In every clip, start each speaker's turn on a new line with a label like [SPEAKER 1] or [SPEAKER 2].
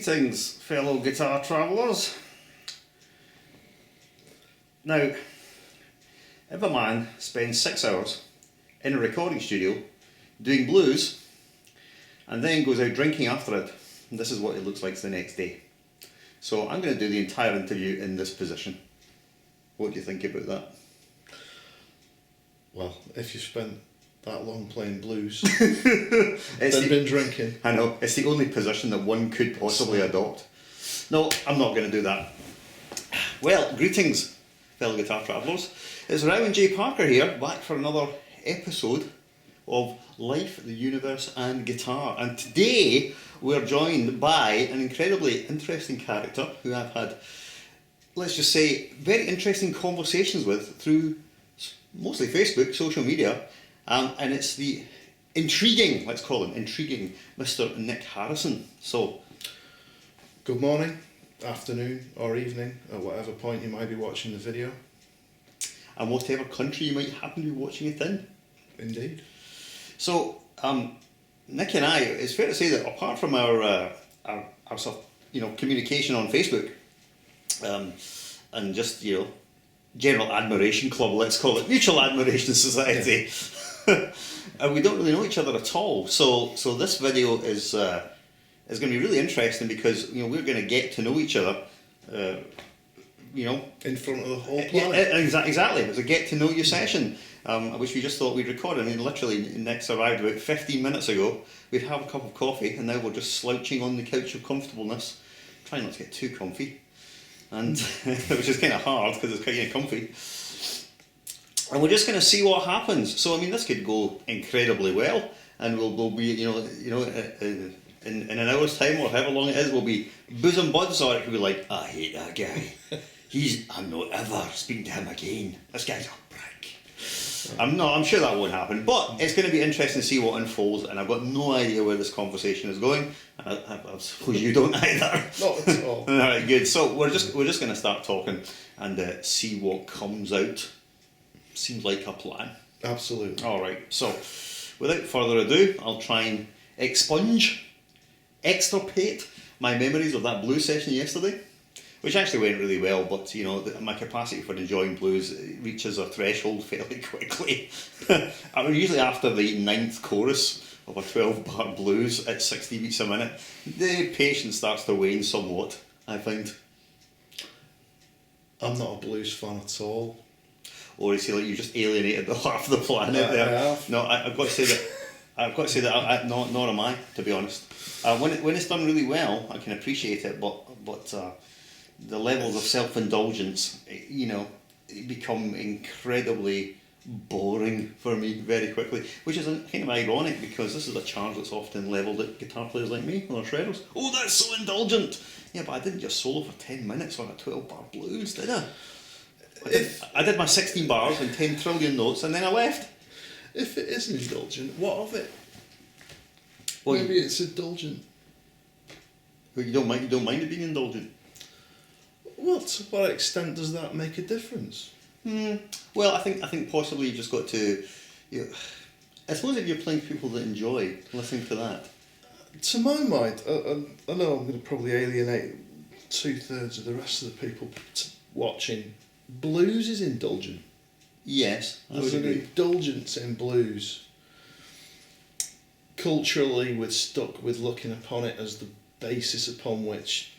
[SPEAKER 1] Greetings, fellow guitar travellers. Now, if a man spends 6 hours in a recording studio doing blues and then goes out drinking after it, this is what it looks like the next day. So I'm going to do the entire interview in this position. What do you think about that?
[SPEAKER 2] Well, if you spent that long playing blues, then been drinking.
[SPEAKER 1] I know, it's the only position that one could possibly adopt. No, I'm not going to do that. Well, greetings, fellow guitar travellers. It's Rowan J. Parker here, back for another episode of Life, the Universe and Guitar. And today we're joined by an incredibly interesting character who I've had, let's just say, very interesting conversations with through mostly Facebook, social media. And it's the intriguing, let's call him intriguing, Mr. Nick Harrison. So,
[SPEAKER 2] good morning, afternoon or evening, at whatever point you might be watching the video.
[SPEAKER 1] And whatever country you might happen to be watching it in.
[SPEAKER 2] Indeed.
[SPEAKER 1] So, Nick and I, it's fair to say that apart from our sort of, communication on Facebook, and just, general admiration club, let's call it, mutual admiration society, we don't really know each other at all. So this video is going to be really interesting because we're going to get to know each other.
[SPEAKER 2] In front of the whole planet.
[SPEAKER 1] Exactly. It was a get to know you session, which we just thought we'd record. I mean, literally, Nick's arrived about 15 minutes ago. We'd have a cup of coffee, and now we're just slouching on the couch of comfortableness, trying not to get too comfy, and which is kind of hard because it's kind of comfy. And we're just going to see what happens. So I mean, this could go incredibly well, and we'll be in an hour's time or however long it is, we'll be bosom buds, or it could be like, I hate that guy. I'm not ever speaking to him again. This guy's a prick. I'm sure that won't happen, but it's going to be interesting to see what unfolds, and I've got no idea where this conversation is going. I suppose you don't either.
[SPEAKER 2] Not at all.
[SPEAKER 1] Alright, good. So we're just going to start talking and see what comes out. Seems like a plan.
[SPEAKER 2] Absolutely.
[SPEAKER 1] Alright, so without further ado, I'll try and extirpate my memories of that blues session yesterday, which actually went really well, but my capacity for enjoying blues reaches a threshold fairly quickly. I mean, usually after the 9th chorus of a 12-bar blues at 60 beats a minute, the patience starts to wane somewhat, I find.
[SPEAKER 2] I'm not a blues fan at all.
[SPEAKER 1] Or you say like you just alienated half the planet there. No, I've got to say that nor am I, to be honest. When it's done really well, I can appreciate it, but the levels of self-indulgence, become incredibly boring for me very quickly, which is kind of ironic because this is a charge that's often levelled at guitar players like me or shredders. Oh, that's so indulgent! Yeah, but I didn't just solo for 10 minutes on a 12-bar blues, did I? I did my 16 bars and 10 trillion notes and then I left.
[SPEAKER 2] If it is indulgent, what of it?
[SPEAKER 1] Well,
[SPEAKER 2] maybe it's indulgent.
[SPEAKER 1] You don't mind it being indulgent?
[SPEAKER 2] Well, to what extent does that make a difference?
[SPEAKER 1] Well, I think possibly you've just got to. I suppose if you're playing to people that enjoy listening to that.
[SPEAKER 2] To my mind, I know I'm going to probably alienate 2/3 of the rest of the people watching. Blues is indulgent.
[SPEAKER 1] Yes,
[SPEAKER 2] there's an indulgence in blues. Culturally, we're stuck with looking upon it as the basis upon which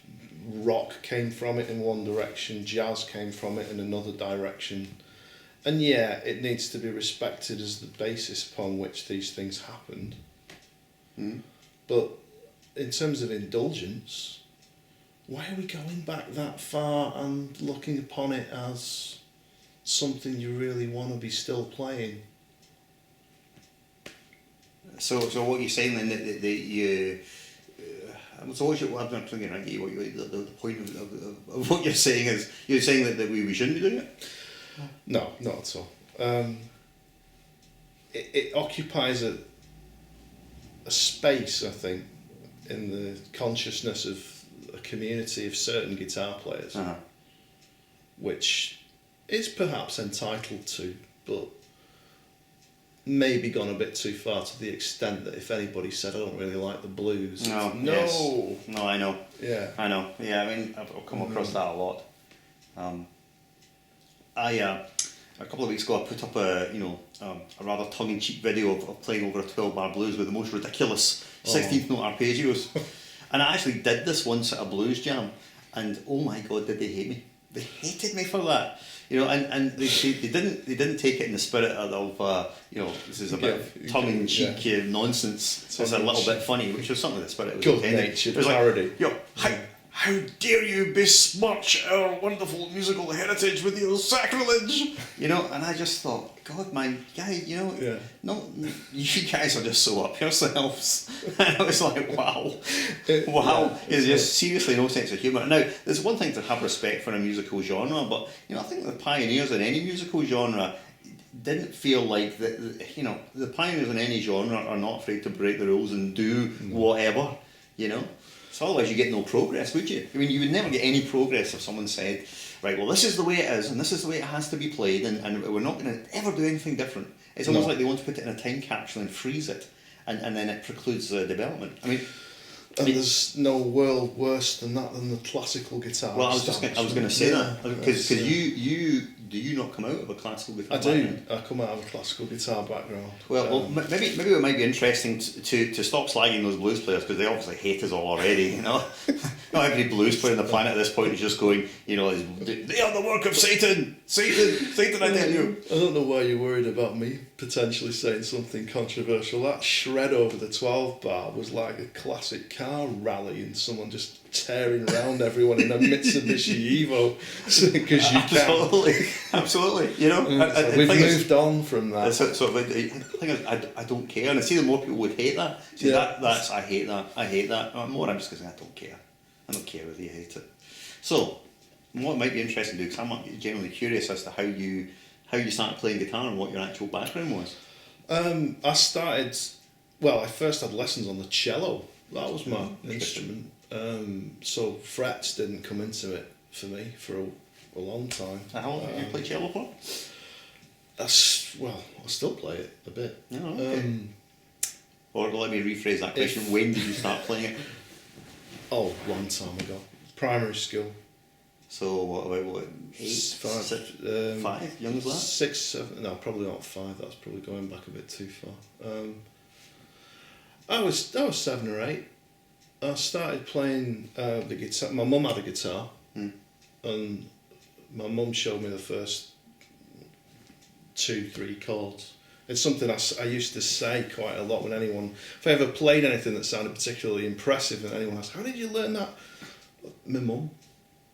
[SPEAKER 2] rock came from it in one direction, jazz came from it in another direction. And yeah, it needs to be respected as the basis upon which these things happened. But in terms of indulgence, why are we going back that far and looking upon it as something you really want to be still playing? So
[SPEAKER 1] what you're saying then that you. So what's your, I'm not trying to get you, the point of what you're saying is, you're saying that we shouldn't be doing it?
[SPEAKER 2] No, not at all. It occupies a space, I think, in the consciousness of a community of certain guitar players, which is perhaps entitled to, but maybe gone a bit too far, to the extent that if anybody said I don't really like the blues,
[SPEAKER 1] No,
[SPEAKER 2] no,
[SPEAKER 1] yes. No, I know.
[SPEAKER 2] yeah,
[SPEAKER 1] I know. Yeah, I mean, I've come across that a lot. A couple of weeks ago, I put up a rather tongue-in-cheek video of playing over a 12-bar blues with the most ridiculous 16th note arpeggios. And I actually did this once at a blues jam, and oh my God, did they hate me? They hated me for that. And they didn't take it in the spirit of this is a bit of tongue-in-cheek nonsense. It's a little bit funny, which was something the spirit was intended.
[SPEAKER 2] Good-natured
[SPEAKER 1] it was
[SPEAKER 2] parody.
[SPEAKER 1] How dare you besmirch our wonderful musical heritage with your sacrilege? And I just thought, God, my guy, no, you guys are just so up yourselves. And I was like, wow, is just seriously no sense of humour. Now, there's one thing to have respect for a musical genre, but I think the pioneers in any musical genre didn't feel like the pioneers in any genre are not afraid to break the rules and do whatever, So otherwise you get no progress, would you? I mean, you would never get any progress if someone said, right, well, this is the way it is, and this is the way it has to be played, and we're not going to ever do anything different. It's almost like they want to put it in a time capsule and freeze it, and then it precludes development. I mean,
[SPEAKER 2] there's no world worse than the classical guitar.
[SPEAKER 1] Well, I was going to say that, because do you not come out of a classical guitar background?
[SPEAKER 2] I come out of a classical guitar background.
[SPEAKER 1] Well, maybe it might be interesting to stop slagging those blues players, because they obviously hate us all already, Not every blues player on the planet at this point is just going, they are the work of Satan! Satan, I tell you!
[SPEAKER 2] I don't know why you're worried about me potentially saying something controversial. That shred over the 12 bar was like a classic car rally and someone just tearing around everyone in a Mitsubishi Evo because you can.
[SPEAKER 1] Absolutely.
[SPEAKER 2] We've moved on from that.
[SPEAKER 1] The thing is, I don't care, and I see that more people would hate that. I hate that. I'm just going to say I don't care. I don't care whether you hate it. So, what might be interesting to do, because I'm genuinely curious as to how you started playing guitar and what your actual background was.
[SPEAKER 2] I first had lessons on the cello. That was my instrument. So frets didn't come into it for me for a long time.
[SPEAKER 1] How long did you play cello for?
[SPEAKER 2] I still play it a bit.
[SPEAKER 1] Oh, okay. Or let me rephrase that question. When did you start playing it?
[SPEAKER 2] Oh, long time ago. Primary school.
[SPEAKER 1] So what 8, 5, young as that?
[SPEAKER 2] 6, 7, no, probably not 5, that's probably going back a bit too far. I was 7 or 8. I started playing the guitar. My mum had a guitar, and my mum showed me the first 2-3 chords. It's something I used to say quite a lot if I ever played anything that sounded particularly impressive and anyone asked, how did you learn that? My mum.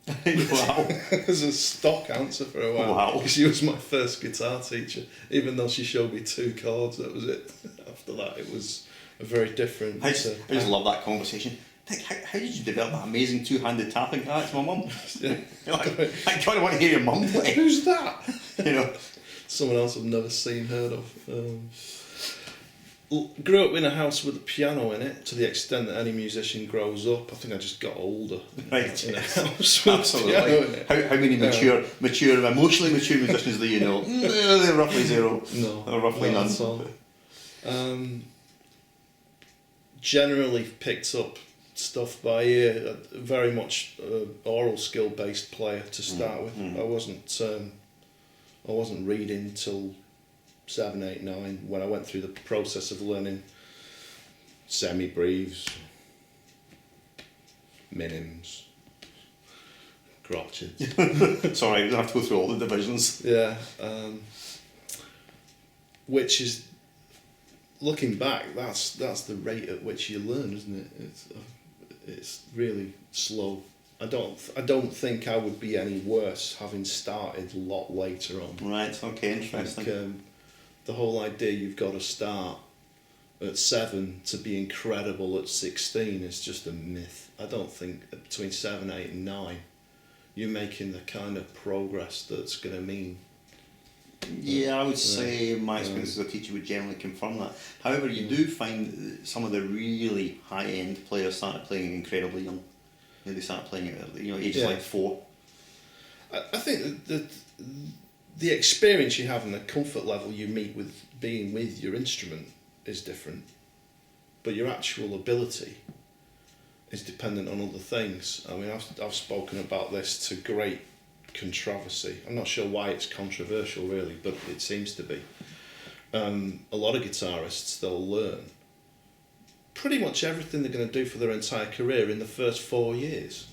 [SPEAKER 1] Wow.
[SPEAKER 2] It was a stock answer for a while.
[SPEAKER 1] Wow.
[SPEAKER 2] Because she was my first guitar teacher. Even though she showed me 2 chords, that was it. After that, it was a very different...
[SPEAKER 1] I just love that conversation. How did you develop that amazing 2-handed tapping? It's my mum.
[SPEAKER 2] Yeah.
[SPEAKER 1] I kind of want to hear your mum play.
[SPEAKER 2] Who's that? Someone else I've never seen, heard of. Grew up in a house with a piano in it, to the extent that any musician grows up. I think I just got older.
[SPEAKER 1] Right.
[SPEAKER 2] In a house with
[SPEAKER 1] absolutely.
[SPEAKER 2] a piano in it.
[SPEAKER 1] How many emotionally mature musicians do you know? They're roughly 0.
[SPEAKER 2] No.
[SPEAKER 1] Or roughly none.
[SPEAKER 2] At all. Generally picked up stuff by ear. Very much oral skill based player to start with. I wasn't reading till 7, 8, 9 when I went through the process of learning semi-breves, minims, crotchets.
[SPEAKER 1] Sorry, you don't have to go through all the divisions.
[SPEAKER 2] Yeah, which is, looking back, that's the rate at which you learn, isn't it? It's really slow. I don't think I would be any worse having started a lot later on.
[SPEAKER 1] Right. Okay. Interesting.
[SPEAKER 2] The whole idea you've got to start at 7 to be incredible at 16 is just a myth. I don't think between 7, 8 and 9 you're making the kind of progress that's going to mean...
[SPEAKER 1] Yeah, I would say my experience as a teacher would generally confirm that. However, you do find some of the really high-end players started playing incredibly young. They started playing at ages like 4. I
[SPEAKER 2] think that the experience you have and the comfort level you meet with being with your instrument is different, but your actual ability is dependent on other things. I mean, I've spoken about this to great controversy. I'm not sure why it's controversial really, but it seems to be. A lot of guitarists, they'll learn pretty much everything they're going to do for their entire career in the first 4 years,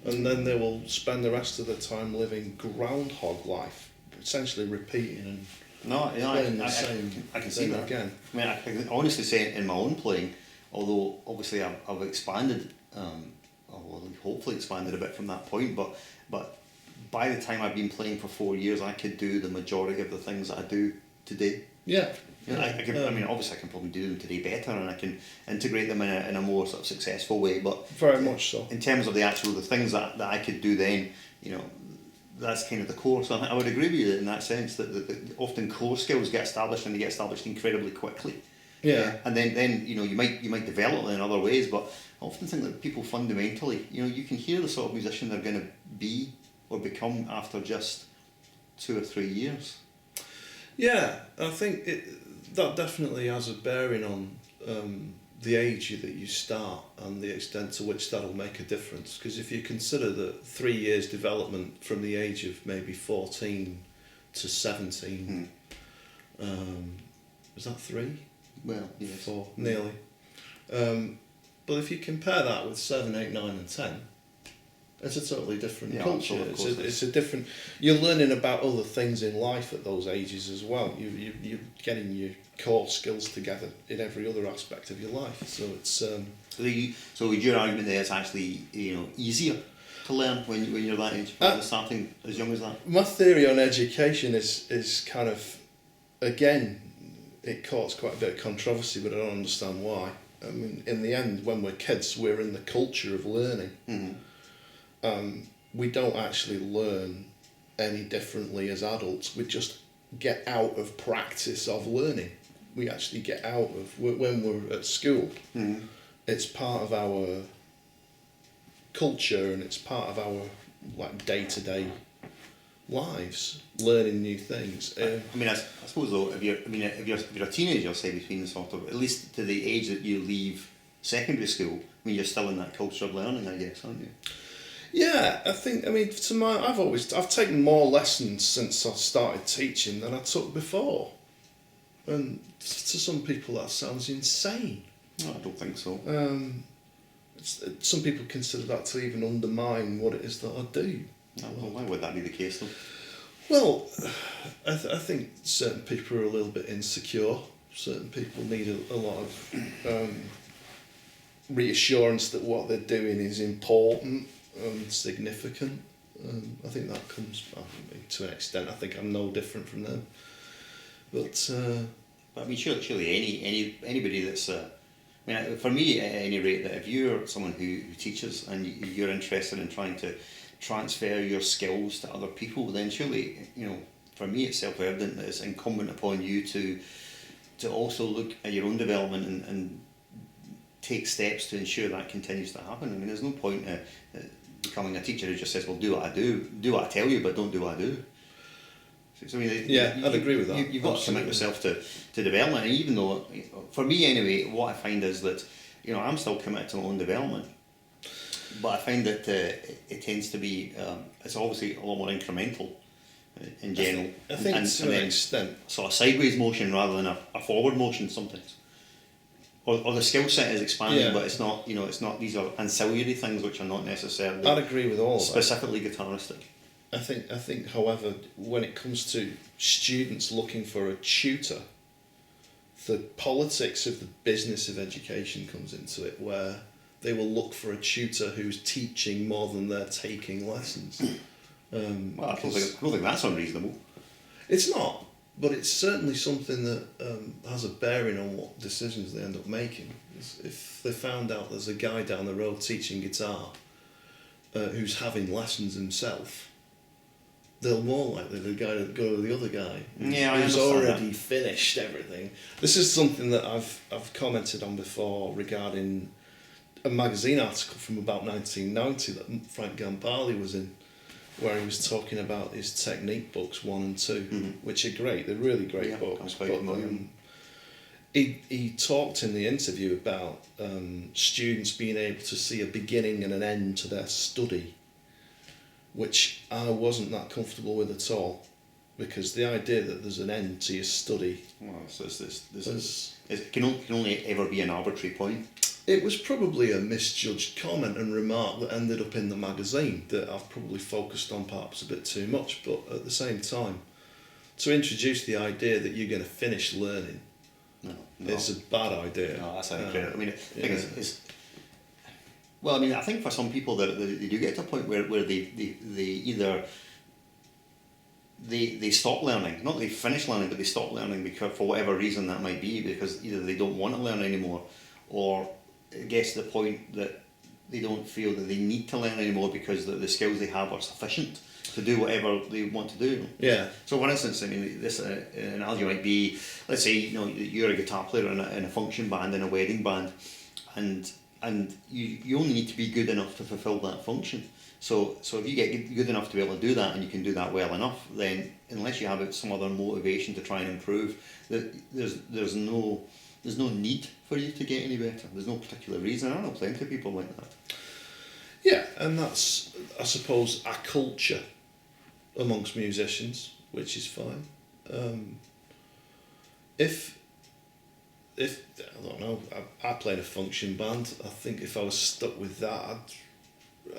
[SPEAKER 2] and then they will spend the rest of their time living groundhog life, essentially repeating and playing the same
[SPEAKER 1] I can see
[SPEAKER 2] thing
[SPEAKER 1] that
[SPEAKER 2] again.
[SPEAKER 1] I mean, I can honestly say in my own playing, although obviously I've expanded, well, hopefully expanded a bit from that point, but by the time I've been playing for 4 years, I could do the majority of the things that I do today.
[SPEAKER 2] Yeah.
[SPEAKER 1] You know, I mean, obviously I can probably do them today better, and I can integrate them in a more sort of successful way. But
[SPEAKER 2] Very much so.
[SPEAKER 1] in terms of the things that I could do then, you know, that's kind of the core. So I would agree with you in that sense that often core skills get established, and they get established incredibly quickly.
[SPEAKER 2] Yeah.
[SPEAKER 1] And then you know you might develop them in other ways, but I often think that people fundamentally, you know, you can hear the sort of musician they're going to be or become after just 2 or 3 years.
[SPEAKER 2] Yeah, I think that definitely has a bearing on the age that you start and the extent to which that'll make a difference. Because if you consider that 3 years development from the age of maybe 14 to 17, was that 3?
[SPEAKER 1] Well, yes.
[SPEAKER 2] 4, nearly. But if you compare that with 7, 8, 9 and 10, it's a totally different culture. It's a different. You're learning about other things in life at those ages as well. You're getting your core skills together in every other aspect of your life. So it's.
[SPEAKER 1] So would your argument there it's actually, you know, easier to learn when you're that age, starting as young as that?
[SPEAKER 2] My theory on education is kind of, again, it causes quite a bit of controversy, but I don't understand why. I mean, in the end, when we're kids, we're in the culture of learning.
[SPEAKER 1] Mm-hmm.
[SPEAKER 2] We don't actually learn any differently as adults. We just get out of practice of learning. We actually get out of, when we're at school, it's part of our culture and it's part of our like day-to-day lives, learning new things.
[SPEAKER 1] I mean, I suppose though, if you're a teenager, say between sort of, at least to the age that you leave secondary school, I mean, you're still in that culture of learning, I guess, aren't you?
[SPEAKER 2] Yeah, I think, I mean, I've taken more lessons since I started teaching than I took before. And to some people that sounds insane.
[SPEAKER 1] No, I don't think so.
[SPEAKER 2] Some people consider that to even undermine what it is that I do.
[SPEAKER 1] Well, why would that be the case though?
[SPEAKER 2] Well, I think certain people are a little bit insecure. Certain people need a lot of reassurance that what they're doing is important and significant. I think that comes to an extent. I think I'm no different from them. But
[SPEAKER 1] I mean, surely anybody that's I mean, for me at any rate, that if you're someone who teaches and you're interested in trying to transfer your skills to other people, then surely, you know, for me it's self-evident that it's incumbent upon you to also look at your own development and take steps to ensure that continues to happen. I mean, there's no point becoming a teacher who just says, well, do what I tell you, but don't do what I do. So, I mean,
[SPEAKER 2] I'd agree with that.
[SPEAKER 1] You've got to commit yourself to development, and even though, for me anyway, what I find is that, you know, I'm still committed to my own development, but I find that it tends to be, it's obviously a lot more incremental in general.
[SPEAKER 2] I think to an extent.
[SPEAKER 1] Sort of sideways motion rather than a forward motion sometimes. Or the skill set is expanding, but it's not, you know, it's not, these are ancillary things which are not necessarily
[SPEAKER 2] I'd agree with all
[SPEAKER 1] specifically guitaristic.
[SPEAKER 2] I think, however, when it comes to students looking for a tutor, the politics of the business of education comes into it, where they will look for a tutor who's teaching more than they're taking lessons.
[SPEAKER 1] Well, I don't think that's unreasonable.
[SPEAKER 2] It's not, but it's certainly something that has a bearing on what decisions they end up making. If they found out there's a guy down the road teaching guitar who's having lessons himself, they're more likely to go to the other guy who's already finished everything. This is something that I've commented on before regarding a magazine article from about 1990 that Frank Gambale was in, where he was talking about his technique books 1 and 2,
[SPEAKER 1] Mhm.
[SPEAKER 2] which are great. They're really great
[SPEAKER 1] Yeah,
[SPEAKER 2] books.
[SPEAKER 1] I'm quite familiar with them.
[SPEAKER 2] He talked in the interview about students being able to see a beginning and an end to their study, which I wasn't that comfortable with at all, because the idea that there's an end to your study,
[SPEAKER 1] Well, it can only ever be an arbitrary point.
[SPEAKER 2] it was probably a misjudged comment and remark that ended up in the magazine that I've probably focused on perhaps a bit too much, but at the same time, to introduce the idea that you're going to finish learning,
[SPEAKER 1] No.
[SPEAKER 2] it's a bad idea.
[SPEAKER 1] No, that's incredible. I mean, the thing
[SPEAKER 2] yeah.
[SPEAKER 1] is, well, I mean, I think for some people that they do get to a point where they either they stop learning, not they finish learning, but they stop learning because for whatever reason that might be, because either they don't want to learn anymore, or it gets to the point that they don't feel that they need to learn anymore because the skills they have are sufficient to do whatever they want to do.
[SPEAKER 2] Yeah.
[SPEAKER 1] So, for instance, I mean, this analogy might be, let's say, you're a guitar player in a function band, in a wedding band, and you only need to be good enough to fulfil that function. So if you get good enough to be able to do that, and you can do that well enough, then unless you have some other motivation to try and improve, there's no need for you to get any better. There's no particular reason. I know plenty of people like that.
[SPEAKER 2] Yeah, and that's, I suppose, a culture amongst musicians, which is fine. If I don't know, I played a function band. I think if I was stuck with that,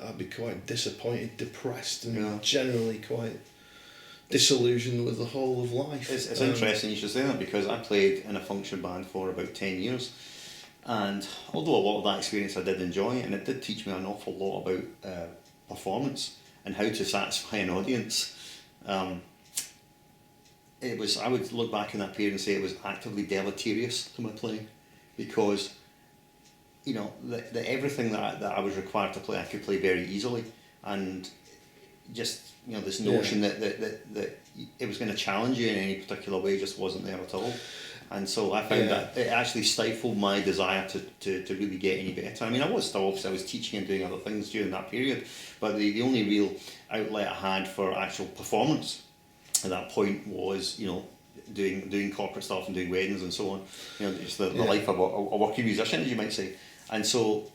[SPEAKER 2] I'd be quite disappointed, depressed, and generally quite disillusioned with the whole of life.
[SPEAKER 1] It's interesting you should say that, because I played in a function band for about 10 years, and although a lot of that experience I did enjoy, and it did teach me an awful lot about performance and how to satisfy an audience, I would look back in that period and say it was actively deleterious to my playing, because the everything that I was required to play, I could play very easily, and just this notion that it was going to challenge you in any particular way just wasn't there at all. And so I found that it actually stifled my desire to really get any better. I mean, I was teaching and doing other things during that period, but the only real outlet I had for actual performance at that point was doing corporate stuff and doing weddings and so on. Just the life of a working musician, as you might say. And so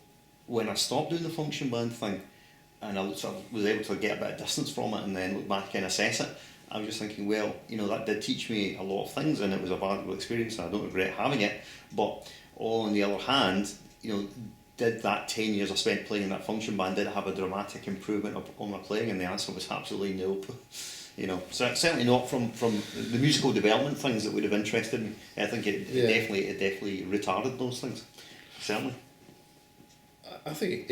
[SPEAKER 1] when I stopped doing the function band thing, and I sort of was able to get a bit of distance from it and then look back and assess it, I was just thinking, well, that did teach me a lot of things, and it was a valuable experience, and I don't regret having it. But on the other hand, did that 10 years I spent playing in that function band, did it have a dramatic improvement on my playing? And the answer was absolutely no. Certainly not from the musical development things that would have interested me. I think it definitely retarded those things. Certainly.
[SPEAKER 2] I think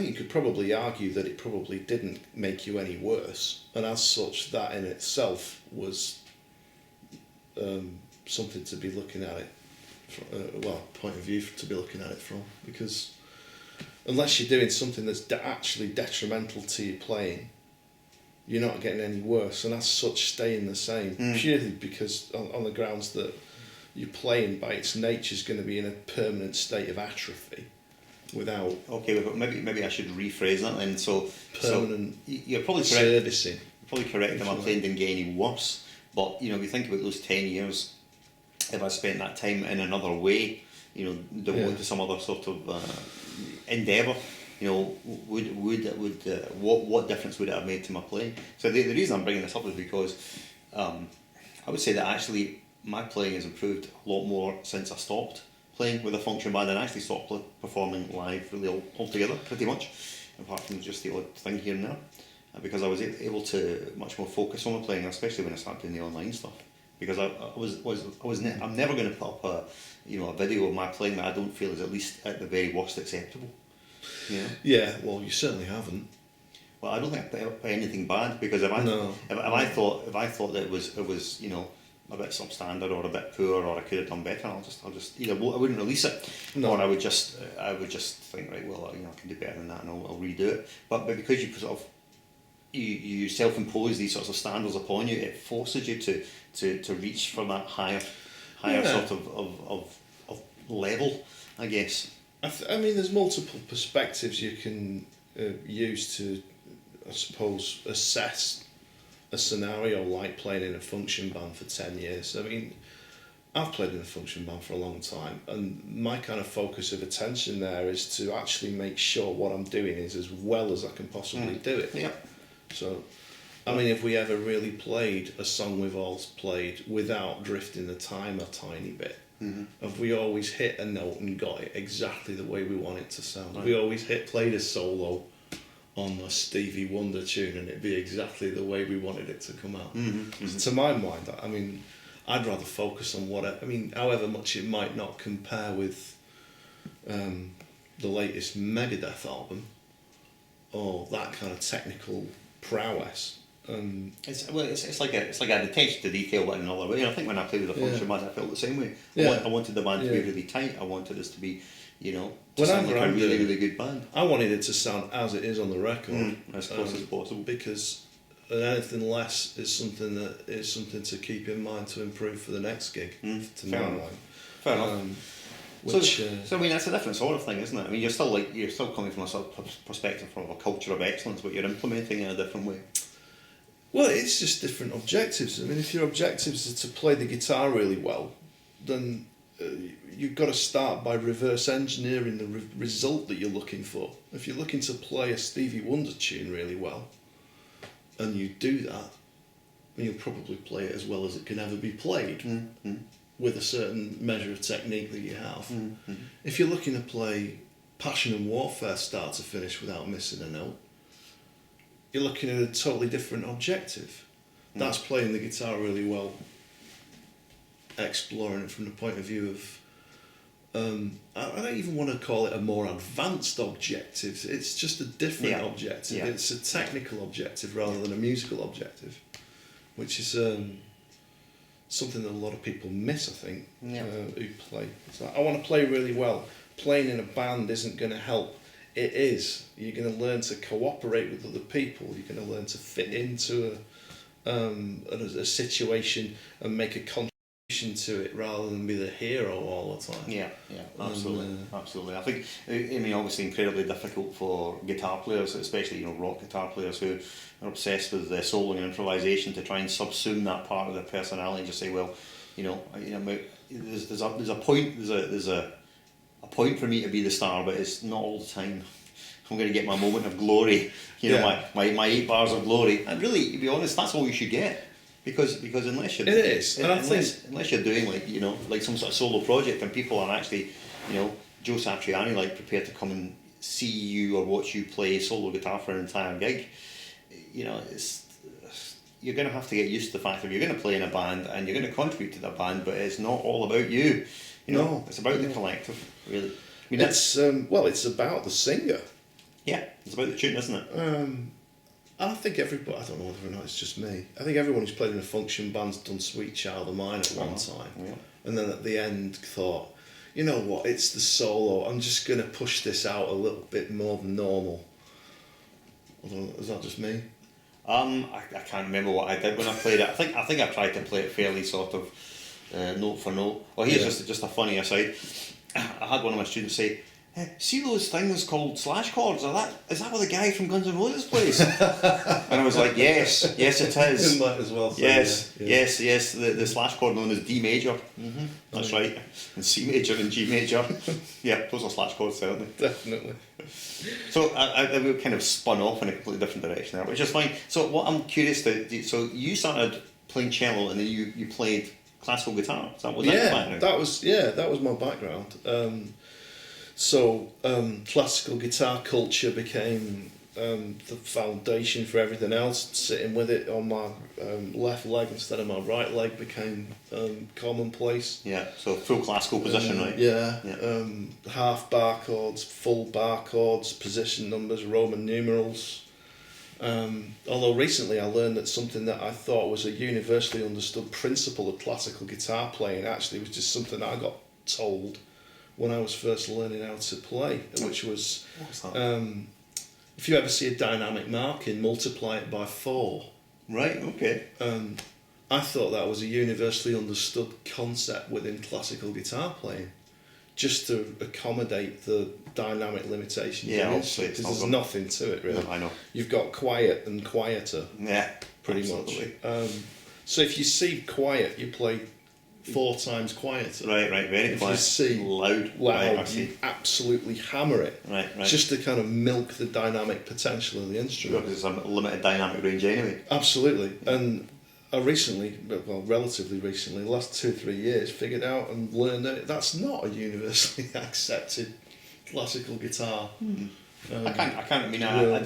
[SPEAKER 2] you could probably argue that it probably didn't make you any worse, and as such, that in itself was something to be looking at it. Point of view to be looking at it from, because unless you're doing something that's actually detrimental to your playing, you're not getting any worse, and as such staying the same, purely because on the grounds that your playing by its nature is going to be in a permanent state of atrophy without...
[SPEAKER 1] Okay, but maybe I should rephrase that then.
[SPEAKER 2] Permanent
[SPEAKER 1] you're probably correct.
[SPEAKER 2] servicing.
[SPEAKER 1] You're probably correct that my playing didn't get any worse, but if you think about those 10 years, if I spent that time in another way, devoted to some other sort of endeavour, what difference would it have made to my playing? So the reason I'm bringing this up is because I would say that actually my playing has improved a lot more since I stopped playing with a function band, and I actually stopped performing live really altogether, pretty much, apart from just the odd thing here and there, because I was able to much more focus on my playing, especially when I started doing the online stuff. Because I'm never going to put up a video of my playing that I don't feel is at least at the very worst acceptable.
[SPEAKER 2] Yeah, well, you certainly haven't.
[SPEAKER 1] Well, I don't think I put anything bad, because if I thought that it was a bit substandard or a bit poor or I could have done better, I'll just either I wouldn't release it, or I would just think, right, well, I can do better than that, and I'll redo it. But because you sort of you self-impose these sorts of standards upon you, it forces you to reach for that higher sort of level, I guess.
[SPEAKER 2] I mean, there's multiple perspectives you can use to I suppose, assess a scenario like playing in a function band for 10 years. I mean, I've played in a function band for a long time, and my kind of focus of attention there is to actually make sure what I'm doing is as well as I can possibly do it.
[SPEAKER 1] Yeah.
[SPEAKER 2] So, I mean, if we ever really played a song we've all played without drifting the time a tiny bit, have we always hit a note and got it exactly the way we want it to sound?
[SPEAKER 1] Right.
[SPEAKER 2] We always played a solo on a Stevie Wonder tune and it'd be exactly the way we wanted it to come out. To my mind, I mean, I'd rather focus on however much it might not compare with the latest Megadeth album or that kind of technical prowess.
[SPEAKER 1] It's like an attention to detail in another way. I think when I played with a function band, I felt the same way.
[SPEAKER 2] Yeah.
[SPEAKER 1] I wanted the band to be really tight. I wanted us to be, to
[SPEAKER 2] Whenever
[SPEAKER 1] sound like a
[SPEAKER 2] I'm
[SPEAKER 1] really,
[SPEAKER 2] doing-
[SPEAKER 1] really good band.
[SPEAKER 2] I wanted it to sound as it is on the record,
[SPEAKER 1] As close as possible.
[SPEAKER 2] because anything less is something to keep in mind to improve for the next gig. To
[SPEAKER 1] Fair
[SPEAKER 2] my
[SPEAKER 1] enough.
[SPEAKER 2] mind.
[SPEAKER 1] Fair enough.
[SPEAKER 2] Which,
[SPEAKER 1] So I mean that's a different sort of thing, isn't it? I mean you're still coming from a sort of perspective from a culture of excellence, but you're implementing it in a different way.
[SPEAKER 2] well, it's just different objectives. I mean, if your objectives are to play the guitar really well, then you've got to start by reverse engineering the result that you're looking for. If you're looking to play a Stevie Wonder tune really well, and you do that, then you'll probably play it as well as it can ever be played with a certain measure of technique that you have. If you're looking to play Passion and Warfare start to finish without missing a note, you're looking at a totally different objective. That's playing the guitar really well, exploring it from the point of view of I don't even want to call it a more advanced objective. It's just a different objective.
[SPEAKER 1] Yeah.
[SPEAKER 2] It's a technical objective rather than a musical objective, which is something that a lot of people miss, I think, who play. It's like, I want to play really well. Playing in a band isn't going to help. It is. You're going to learn to cooperate with other people. You're going to learn to fit into a situation and make a contribution to it rather than be the hero all the time.
[SPEAKER 1] Yeah, absolutely, absolutely. I think, obviously incredibly difficult for guitar players, especially rock guitar players who are obsessed with the soloing and improvisation, to try and subsume that part of their personality and just say, well, there's a point for me to be the star, but it's not all the time. I'm going to get my moment of glory, my 8 bars of glory. And really, to be honest, that's all you should get. Because unless you're unless you're doing like some sort of solo project and people are actually, Joe Satriani prepared to come and see you or watch you play solo guitar for an entire gig, you're going to have to get used to the fact that you're going to play in a band and you're going to contribute to the band, but it's not all about you. It's about the collective, really. I mean,
[SPEAKER 2] it's about the singer.
[SPEAKER 1] Yeah, it's about the tune, isn't it?
[SPEAKER 2] I think everybody, I don't know whether or not it's just me, I think everyone who's played in a function band's done Sweet Child of Mine at one time.
[SPEAKER 1] Yeah.
[SPEAKER 2] And then at the end thought, you know what, it's the solo, I'm just going to push this out a little bit more than normal. I don't know, is that just me?
[SPEAKER 1] I can't remember what I did when I played it. I think I tried to play it fairly sort of note for note. Well, here's just a funny aside. I had one of my students say, see those things called slash chords? Is that what the guy from Guns N' Roses plays? And I was like, yes it is.
[SPEAKER 2] Might as well say,
[SPEAKER 1] yes. The slash chord known as D major. That's right. And C major and G major. Yeah, those are slash chords, certainly.
[SPEAKER 2] Definitely.
[SPEAKER 1] So we kind of spun off in a completely different direction there, which is fine. So what I'm curious so you started playing cello and then you played classical guitar. Was that your background?
[SPEAKER 2] that was my background. So classical guitar culture became the foundation for everything else. Sitting with it on my left leg instead of my right leg became commonplace.
[SPEAKER 1] Yeah, so full classical position, right?
[SPEAKER 2] Yeah. Half bar chords, full bar chords, position numbers, Roman numerals. Although recently I learned that something that I thought was a universally understood principle of classical guitar playing actually was just something that I got told when I was first learning how to play, which was, if you ever see a dynamic marking, multiply it by 4.
[SPEAKER 1] Right, okay.
[SPEAKER 2] I thought that was a universally understood concept within classical guitar playing. just to accommodate the dynamic limitations.
[SPEAKER 1] Yeah,
[SPEAKER 2] of the
[SPEAKER 1] obviously
[SPEAKER 2] instrument,
[SPEAKER 1] it's
[SPEAKER 2] because
[SPEAKER 1] not
[SPEAKER 2] there's nothing to it really.
[SPEAKER 1] No, I know.
[SPEAKER 2] You've got quiet and quieter,
[SPEAKER 1] Yeah,
[SPEAKER 2] pretty
[SPEAKER 1] absolutely.
[SPEAKER 2] much. So if you see quiet, you play 4 times quieter.
[SPEAKER 1] Right, very
[SPEAKER 2] If
[SPEAKER 1] quiet.
[SPEAKER 2] you see
[SPEAKER 1] loud,
[SPEAKER 2] loud,
[SPEAKER 1] right, I see.
[SPEAKER 2] you absolutely hammer it.
[SPEAKER 1] Right.
[SPEAKER 2] Just to kind of milk the dynamic potential of the instrument.
[SPEAKER 1] Because it's a limited dynamic range anyway.
[SPEAKER 2] Absolutely. And I recently, well, relatively recently, the last 2 or 3 years, figured out and learned that that's not a universally accepted classical guitar.
[SPEAKER 1] I can't. I mean, I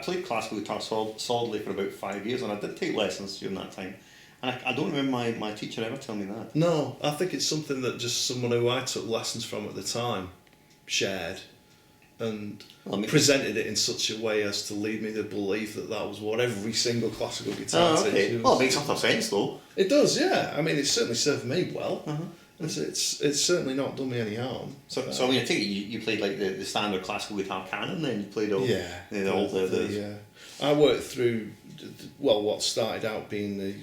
[SPEAKER 1] played classical guitar solidly for about 5 years, and I did take lessons during that time. And I don't remember my teacher ever telling me that.
[SPEAKER 2] No, I think it's something that just someone who I took lessons from at the time shared, and presented it in such a way as to lead me to believe that that was what every single classical guitar teacher was.
[SPEAKER 1] Well, it makes a lot of sense though.
[SPEAKER 2] It does, yeah. I mean, it certainly served me well. It's certainly not done me any harm.
[SPEAKER 1] So I mean, I think you played like the standard classical guitar canon, then you played all
[SPEAKER 2] I worked through what started out being the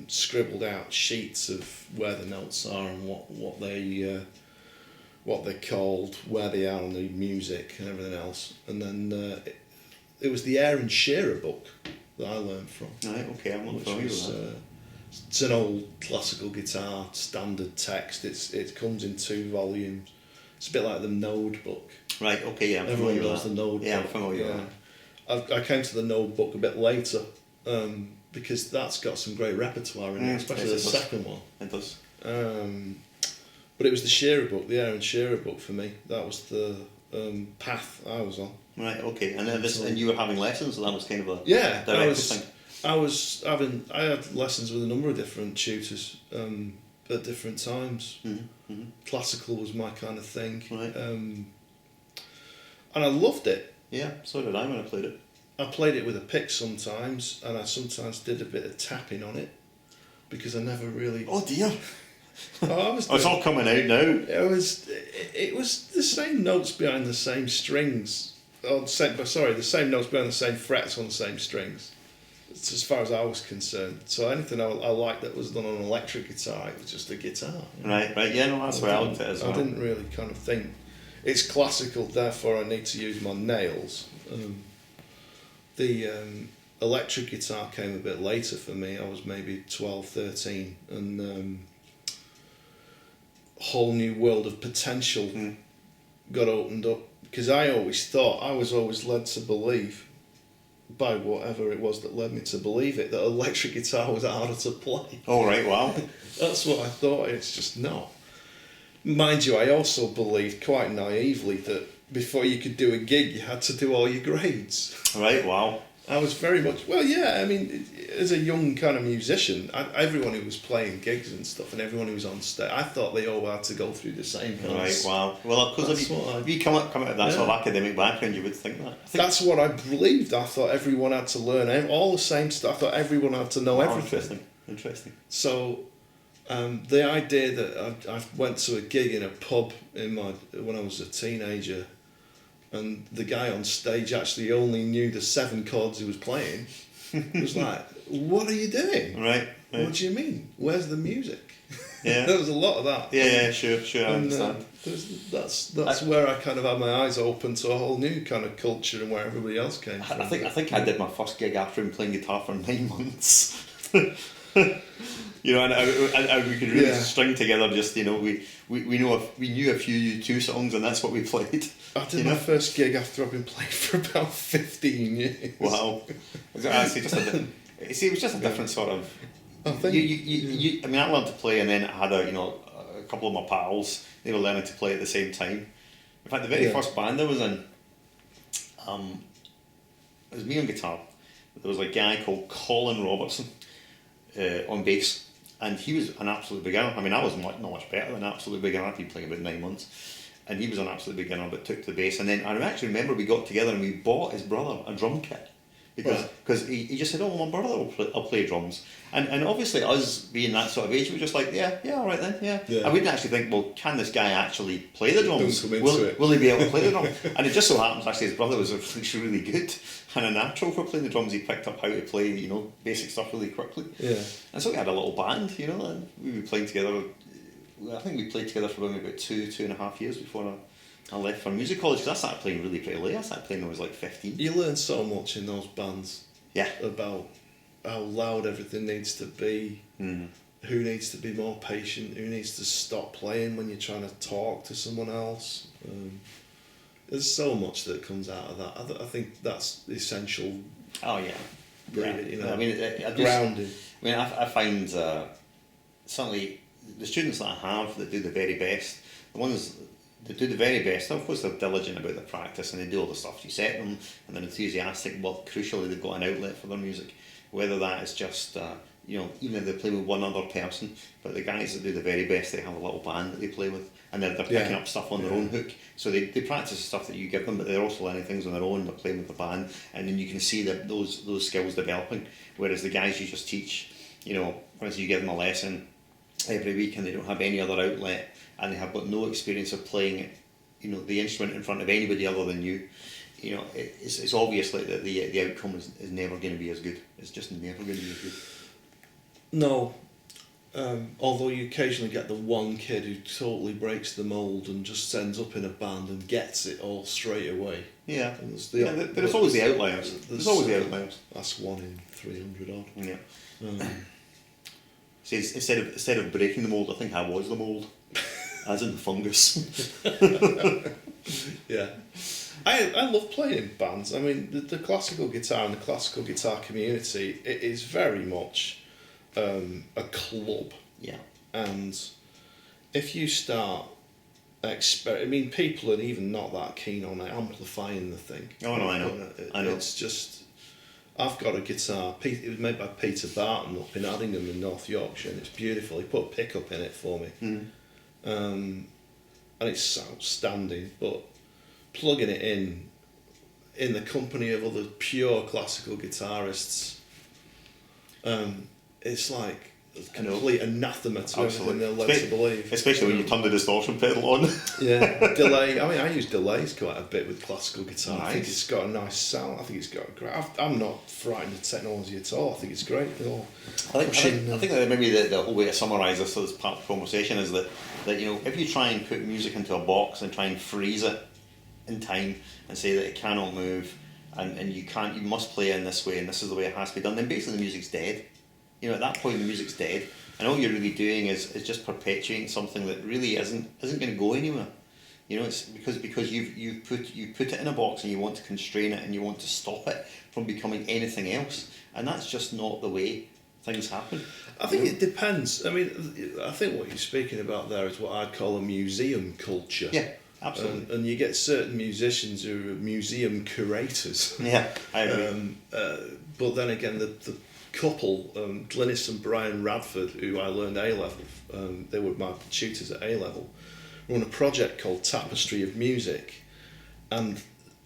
[SPEAKER 2] scribbled out sheets of where the notes are and what they're called, where they are in the music and everything else, and then it was the Aaron Shearer book that I learned from.
[SPEAKER 1] Right, okay, I'm not familiar with that.
[SPEAKER 2] It's an old classical guitar standard text. It comes in 2 volumes. It's a bit like the Node book.
[SPEAKER 1] Right, okay, yeah, I'm
[SPEAKER 2] Everyone
[SPEAKER 1] familiar
[SPEAKER 2] knows
[SPEAKER 1] with that.
[SPEAKER 2] the Node
[SPEAKER 1] Yeah,
[SPEAKER 2] book.
[SPEAKER 1] I'm familiar with that.
[SPEAKER 2] I came to the Node book a bit later, because that's got some great repertoire in it, especially the second one.
[SPEAKER 1] It does.
[SPEAKER 2] But it was the Shearer book, the Aaron Shearer book for me. That was the path I was on.
[SPEAKER 1] Right, okay, and you were having lessons, so that was kind of a
[SPEAKER 2] I
[SPEAKER 1] thing.
[SPEAKER 2] I had lessons with a number of different tutors at different times. Classical was my kind of thing,
[SPEAKER 1] right.
[SPEAKER 2] And I loved it.
[SPEAKER 1] Yeah, so did I when I played it.
[SPEAKER 2] I played it with a pick sometimes, and I sometimes did a bit of tapping on it, because I never really.
[SPEAKER 1] Oh dear.
[SPEAKER 2] It's
[SPEAKER 1] all coming out now.
[SPEAKER 2] It was the same notes behind the same strings. The same notes behind the same frets on the same strings. It's as far as I was concerned. So anything I liked that was done on an electric guitar, it was just a guitar.
[SPEAKER 1] Right. Yeah, no, that's where I looked at it as well.
[SPEAKER 2] I didn't really kind of think it's classical, therefore I need to use my nails. The electric guitar came a bit later for me. I was maybe 12, 13, and a whole new world of potential got opened up, because I was always led to believe, by whatever it was that led me to believe it, that electric guitar was harder to play.
[SPEAKER 1] Oh right, wow.
[SPEAKER 2] That's what I thought. It's just not. Mind you, I also believed quite naively that before you could do a gig you had to do all your grades.
[SPEAKER 1] Right, wow.
[SPEAKER 2] I was very much, I mean, as a young kind of musician, everyone who was playing gigs and stuff, and everyone who was on stage, I thought they all had to go through the same kind
[SPEAKER 1] Right, wow. Well, because if you come out of that sort of academic background, you would think that.
[SPEAKER 2] That's what I believed. I thought everyone had to learn all the same stuff. I thought everyone had to know everything.
[SPEAKER 1] Interesting.
[SPEAKER 2] So, the idea that I went to a gig in a pub when I was a teenager, and the guy on stage actually only knew the 7 chords he was playing, it was like, what are you doing?
[SPEAKER 1] Right.
[SPEAKER 2] What do you mean? Where's the music?
[SPEAKER 1] Yeah.
[SPEAKER 2] There was a lot of that.
[SPEAKER 1] Yeah, sure, I understand.
[SPEAKER 2] That's where I kind of had my eyes open to a whole new kind of culture and where everybody else came from.
[SPEAKER 1] I think I did my first gig after him playing guitar for 9 months. You know, and we could really string together. Just we knew a few U2 songs, and that's what we played.
[SPEAKER 2] I did my first gig after I've been playing for about 15 years.
[SPEAKER 1] Wow. It was just a different sort of. I think. I mean, I learned to play, and then I had a couple of my pals. They were learning to play at the same time. In fact, the very first band I was in, it was me on guitar. There was a guy called Colin Robertson on bass. And he was an absolute beginner. I mean, I was not much better than an absolute beginner. I'd been playing about 9 months. And he was an absolute beginner, but took to the bass. And then I actually remember we got together and we bought his brother a drum kit. Because he just said, my brother will play drums. And obviously us being that sort of age, we were just like, yeah, all right then, yeah. And we didn't actually think, well, can this guy actually play the drums? Will he be able to play the drums? And it just so happens actually his brother was really good and a natural for playing the drums. He picked up how to play, basic stuff really quickly.
[SPEAKER 2] Yeah.
[SPEAKER 1] And so we had a little band, and we were playing together I think we played together for about 2.5 years before I left for music college, because I started playing really pretty late. I started playing when I was like 15.
[SPEAKER 2] You learn so much in those bands.
[SPEAKER 1] Yeah.
[SPEAKER 2] About how loud everything needs to be, who needs to be more patient, who needs to stop playing when you're trying to talk to someone else. There's so much that comes out of that. I think that's essential.
[SPEAKER 1] Oh yeah.
[SPEAKER 2] Really, you know,
[SPEAKER 1] I mean,
[SPEAKER 2] grounded.
[SPEAKER 1] I mean, I find certainly the students that I have that do the very best, the ones that do the very best, of course they're diligent about their practice and they do all the stuff you set them, and they're enthusiastic, but crucially they've got an outlet for their music, whether that is just even if they play with one other person. But the guys that do the very best, they have a little band that they play with, and they're picking up stuff on their own hook, so they practice the stuff that you give them, but they're also learning things on their own. They're playing with the band, and then you can see that those skills developing, whereas the guys you just teach, for instance, you give them a lesson every week and they don't have any other outlet, and they have got no experience of playing the instrument in front of anybody other than you. It's obvious that the outcome is never going to be as good. It's just never going to be as good.
[SPEAKER 2] No, although you occasionally get the one kid who totally breaks the mould and just ends up in a band and gets it all straight away.
[SPEAKER 1] Yeah,
[SPEAKER 2] there's
[SPEAKER 1] always the outliers. There's always the outliers.
[SPEAKER 2] That's 1 in 300 odd.
[SPEAKER 1] Yeah. See, instead of breaking the mould, I think I was the mould, as in the fungus.
[SPEAKER 2] Yeah. I love playing in bands. I mean, the classical guitar and the classical guitar community, it is very much a club.
[SPEAKER 1] Yeah.
[SPEAKER 2] And if you start people are even not that keen on amplifying the thing.
[SPEAKER 1] Oh no, I know.
[SPEAKER 2] It's just, I've got a guitar. It was made by Peter Barton up in Addingham in North Yorkshire, and it's beautiful. He put a pickup in it for me, and it's outstanding. But plugging it in the company of other pure classical guitarists, it's like a complete anathema to everything they're led to believe.
[SPEAKER 1] Especially when you turn the distortion pedal on.
[SPEAKER 2] Yeah, delay. I mean, I use delays quite a bit with classical guitar.
[SPEAKER 1] Nice.
[SPEAKER 2] I think it's got a nice sound. I think it's got a great. I'm not frightened of technology at all. I think it's great.
[SPEAKER 1] I think that maybe the whole way to summarise this part of the conversation is that if you try and put music into a box and try and freeze it in time and say that it cannot move and you must play it in this way and this is the way it has to be done, then basically the music's dead. At that point the music's dead, and all you're really doing is just perpetuating something that really isn't going to go anywhere. It's because you put it in a box and you want to constrain it and you want to stop it from becoming anything else, and that's just not the way things happen.
[SPEAKER 2] I think it depends. I mean, I think what you're speaking about there is what I'd call a museum culture.
[SPEAKER 1] Yeah, absolutely.
[SPEAKER 2] And you get certain musicians who are museum curators.
[SPEAKER 1] Yeah, I agree.
[SPEAKER 2] But then again, the couple, Glynis and Brian Radford, who I learned A-level, they were my tutors at A-level, run a project called Tapestry of Music, and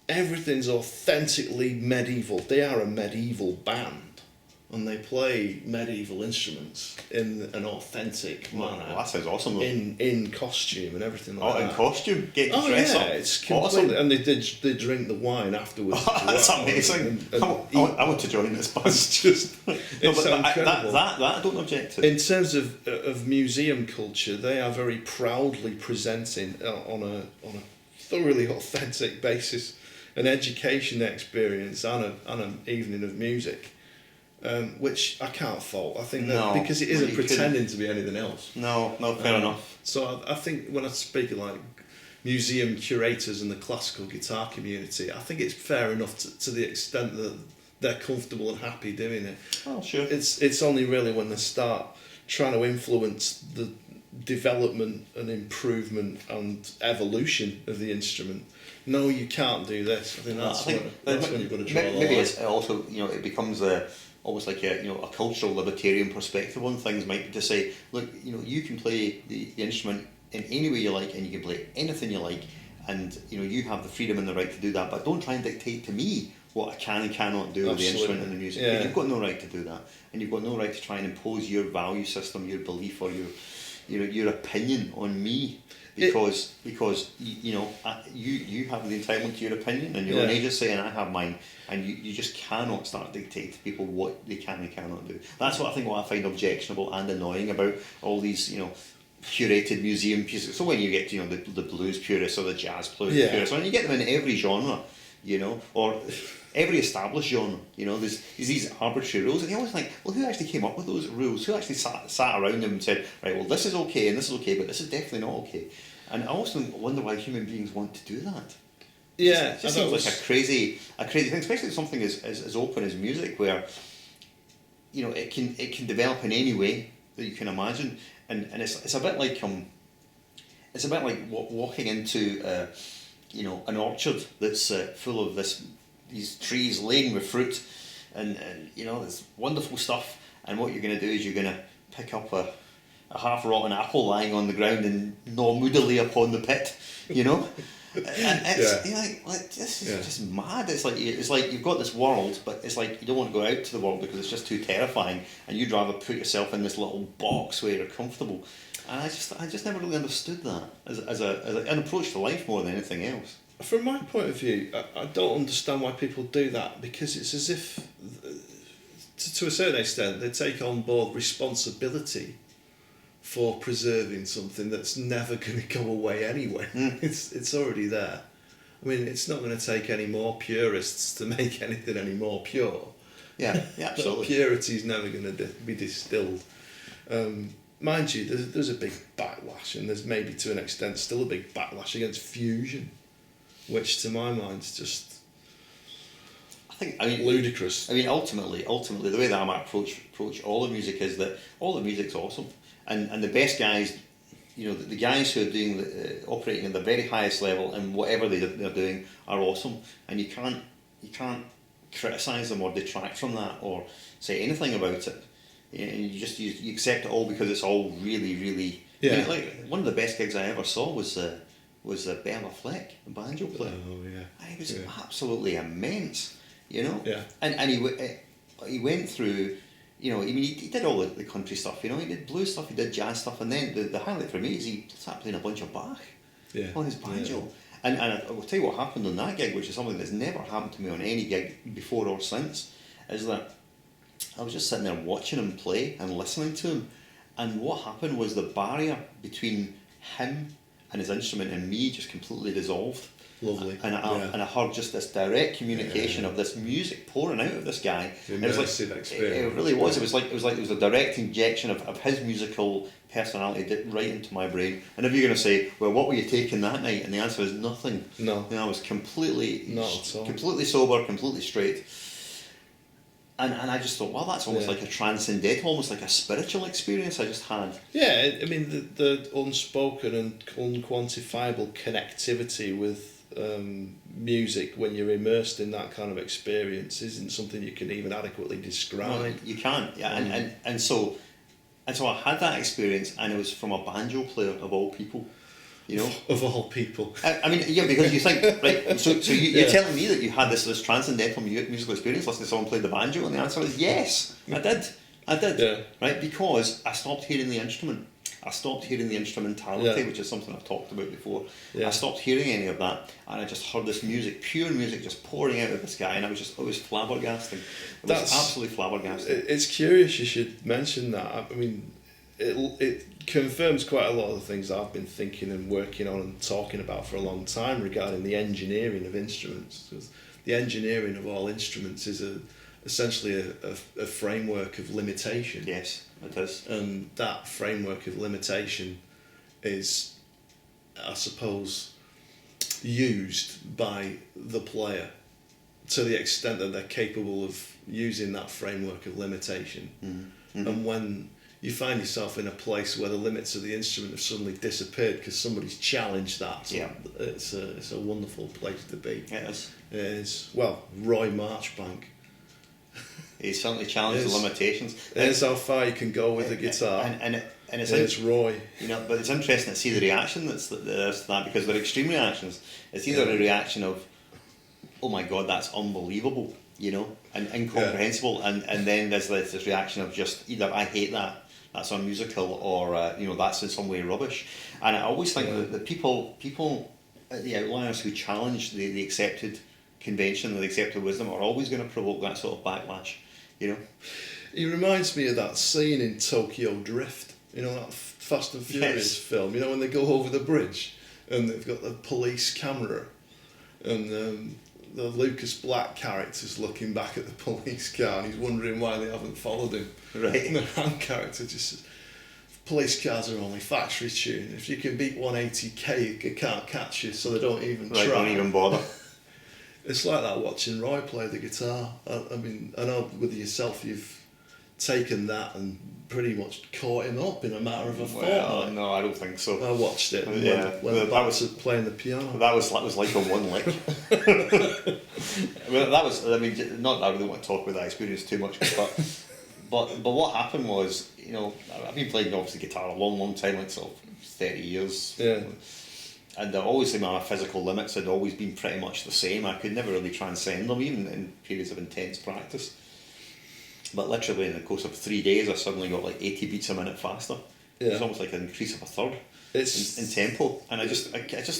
[SPEAKER 2] everything's authentically medieval. They are a medieval band, and they play medieval instruments in an authentic manner.
[SPEAKER 1] Well, that sounds awesome.
[SPEAKER 2] In costume and everything like that.
[SPEAKER 1] In costume? Getting
[SPEAKER 2] dressed
[SPEAKER 1] up?
[SPEAKER 2] It's completely... Awesome. And they drink the wine afterwards.
[SPEAKER 1] That's amazing. I want to join this band.
[SPEAKER 2] It's incredible.
[SPEAKER 1] That I don't object to.
[SPEAKER 2] In terms of museum culture, they are very proudly presenting on a thoroughly authentic basis an education experience and an evening of music. Which I can't fault. I think that because it isn't pretending to be anything else.
[SPEAKER 1] No, fair enough.
[SPEAKER 2] So I think when I speak of like museum curators and the classical guitar community, I think it's fair enough to the extent that they're comfortable and happy doing it.
[SPEAKER 1] Oh, sure.
[SPEAKER 2] It's only really when they start trying to influence the development and improvement and evolution of the instrument. No, you can't do this. I think that's when you've got to draw the line.
[SPEAKER 1] Maybe it's also it becomes almost like a cultural libertarian perspective on things, might be to say, look, you can play the instrument in any way you like and you can play anything you like, and you have the freedom and the right to do that, but don't try and dictate to me what I can and cannot do with the instrument and the music.
[SPEAKER 2] Yeah.
[SPEAKER 1] You've got no right to do that, and you've got no right to try and impose your value system, your belief, or your opinion on me. Because you have the entitlement to your opinion and your own agency, and I have mine, and you just cannot start dictating to people what they can and cannot do. That's what I find objectionable and annoying about all these curated museum pieces. So when you get to, you know, the blues purists or the jazz
[SPEAKER 2] Yeah.
[SPEAKER 1] purists, when you get them in every genre, you know, or every established genre, you know, there's these arbitrary rules, and you always think, well, who actually came up with those rules? Who actually sat around them and said, right, well, this is okay and this is okay, but this is definitely not okay. And I also wonder why human beings want to do that.
[SPEAKER 2] Yeah,
[SPEAKER 1] It just seems like a crazy thing, especially something as open as music, where, you know, it can develop in any way that you can imagine, and it's a bit like walking into you know, an orchard that's full of these trees laden with fruit, and you know, there's wonderful stuff, and what you're going to do is you're going to pick up a half rotten apple lying on the ground and gnaw moodily upon the pit, you know. And it's, you're like this is just mad. It's like you've got this world, but it's like you don't want to go out to the world because it's just too terrifying, and you'd rather put yourself in this little box where you're comfortable. And I just never really understood that as an approach to life more than anything else.
[SPEAKER 2] From my point of view, I don't understand why people do that, because it's as if, to a certain extent, they take on board responsibility for preserving something that's never going to go away anyway. It's already there. I mean, it's not going to take any more purists to make anything any more pure.
[SPEAKER 1] Yeah, absolutely.
[SPEAKER 2] Purity is never going to be distilled. Mind you, there's a big backlash, and there's maybe to an extent still a big backlash against fusion, which to my mind is just ludicrous.
[SPEAKER 1] I mean, ultimately, the way that I might approach all the music is that all the music's awesome, and the best guys, you know, the guys who are doing operating at the very highest level and whatever they're doing are awesome, and you can't criticise them or detract from that or say anything about it. And you accept it all because it's all really, really.
[SPEAKER 2] Yeah.
[SPEAKER 1] I mean, like one of the best gigs I ever saw was Bela Fleck, a banjo player.
[SPEAKER 2] Oh yeah.
[SPEAKER 1] And he was absolutely immense, you know.
[SPEAKER 2] Yeah.
[SPEAKER 1] And he went through, you know. I mean, he did all the country stuff, you know. He did blues stuff, he did jazz stuff, and then the highlight for me is he started playing a bunch of Bach on his banjo. Yeah. And I will tell you what happened on that gig, which is something that's never happened to me on any gig before or since, is that I was just sitting there watching him play and listening to him, and what happened was the barrier between him and his instrument and me just completely dissolved.
[SPEAKER 2] Lovely.
[SPEAKER 1] And I heard just this direct communication of this music pouring out of this guy.
[SPEAKER 2] It was like experience.
[SPEAKER 1] It really was. It was a direct injection of his musical personality right into my brain. And if you're going to say, well, what were you taking that night? And the answer is nothing.
[SPEAKER 2] No.
[SPEAKER 1] I was completely sober, completely straight. And I just thought, well, that's almost like a transcendental, almost like a spiritual experience I just had.
[SPEAKER 2] Yeah, I mean, the unspoken and unquantifiable connectivity with music when you're immersed in that kind of experience isn't something you can even adequately describe.
[SPEAKER 1] No, you can't, yeah. And so I had that experience, and it was from a banjo player of all people. You know,
[SPEAKER 2] of all people.
[SPEAKER 1] I mean, yeah, because you think, right, so you're telling me that you had this transcendental musical experience listening to someone play the banjo, and the answer is yes, I did,
[SPEAKER 2] yeah.
[SPEAKER 1] Right, because I stopped hearing the instrument, I stopped hearing the instrumentality, which is something I've talked about before. I stopped hearing any of that, and I just heard this music, pure music, just pouring out of this guy, and it was flabbergasting. It was absolutely flabbergasting.
[SPEAKER 2] It's curious you should mention that. I mean, it confirms quite a lot of the things I've been thinking and working on and talking about for a long time regarding the engineering of instruments. Because the engineering of all instruments is essentially a framework of limitation.
[SPEAKER 1] Yes, it is.
[SPEAKER 2] And that framework of limitation is, I suppose, used by the player to the extent that they're capable of using that framework of limitation. Mm-hmm. And when you find yourself in a place where the limits of the instrument have suddenly disappeared because somebody's challenged that. So it's a wonderful place to be.
[SPEAKER 1] It is.
[SPEAKER 2] It is. Well, Roy Marchbank.
[SPEAKER 1] He certainly challenged the limitations.
[SPEAKER 2] It's how far you can go with the guitar.
[SPEAKER 1] And
[SPEAKER 2] it's Roy.
[SPEAKER 1] You know, but it's interesting to see the reaction there's to that, because they're extreme reactions. It's either a reaction of, oh my God, that's unbelievable, you know, and incomprehensible, and then there's this reaction of just either I hate that, that's unmusical, or you know, that's in some way rubbish. And I always think that the people the outliers who challenge the accepted convention, the accepted wisdom, are always going to provoke that sort of backlash, you know.
[SPEAKER 2] He reminds me of that scene in Tokyo Drift, you know, that Fast and Furious film, you know, when they go over the bridge and they've got the police camera and the Lucas Black character's looking back at the police car and he's wondering why they haven't followed him.
[SPEAKER 1] Right.
[SPEAKER 2] And the Han character just says, police cars are only factory tuned. If you can beat 180k, you can't catch you, so they don't even try.
[SPEAKER 1] Don't even bother.
[SPEAKER 2] It's like that watching Roy play the guitar. I mean, I know with yourself you've taken that and pretty much caught him up in a matter of a fortnight.
[SPEAKER 1] No, I don't think so.
[SPEAKER 2] I watched it and went
[SPEAKER 1] that
[SPEAKER 2] back
[SPEAKER 1] was
[SPEAKER 2] to playing the piano.
[SPEAKER 1] That was like a one lick. Well, that was. I mean, not that I really want to talk about that experience too much, but what happened was, you know, I've been playing obviously guitar a long time, like sort of 30 years.
[SPEAKER 2] Yeah.
[SPEAKER 1] And obviously my physical limits had always been pretty much the same. I could never really transcend them, even in periods of intense practice. But literally in the course of 3 days, I suddenly got like 80 beats a minute faster.
[SPEAKER 2] Yeah.
[SPEAKER 1] It was almost like an increase of a third in tempo. And I just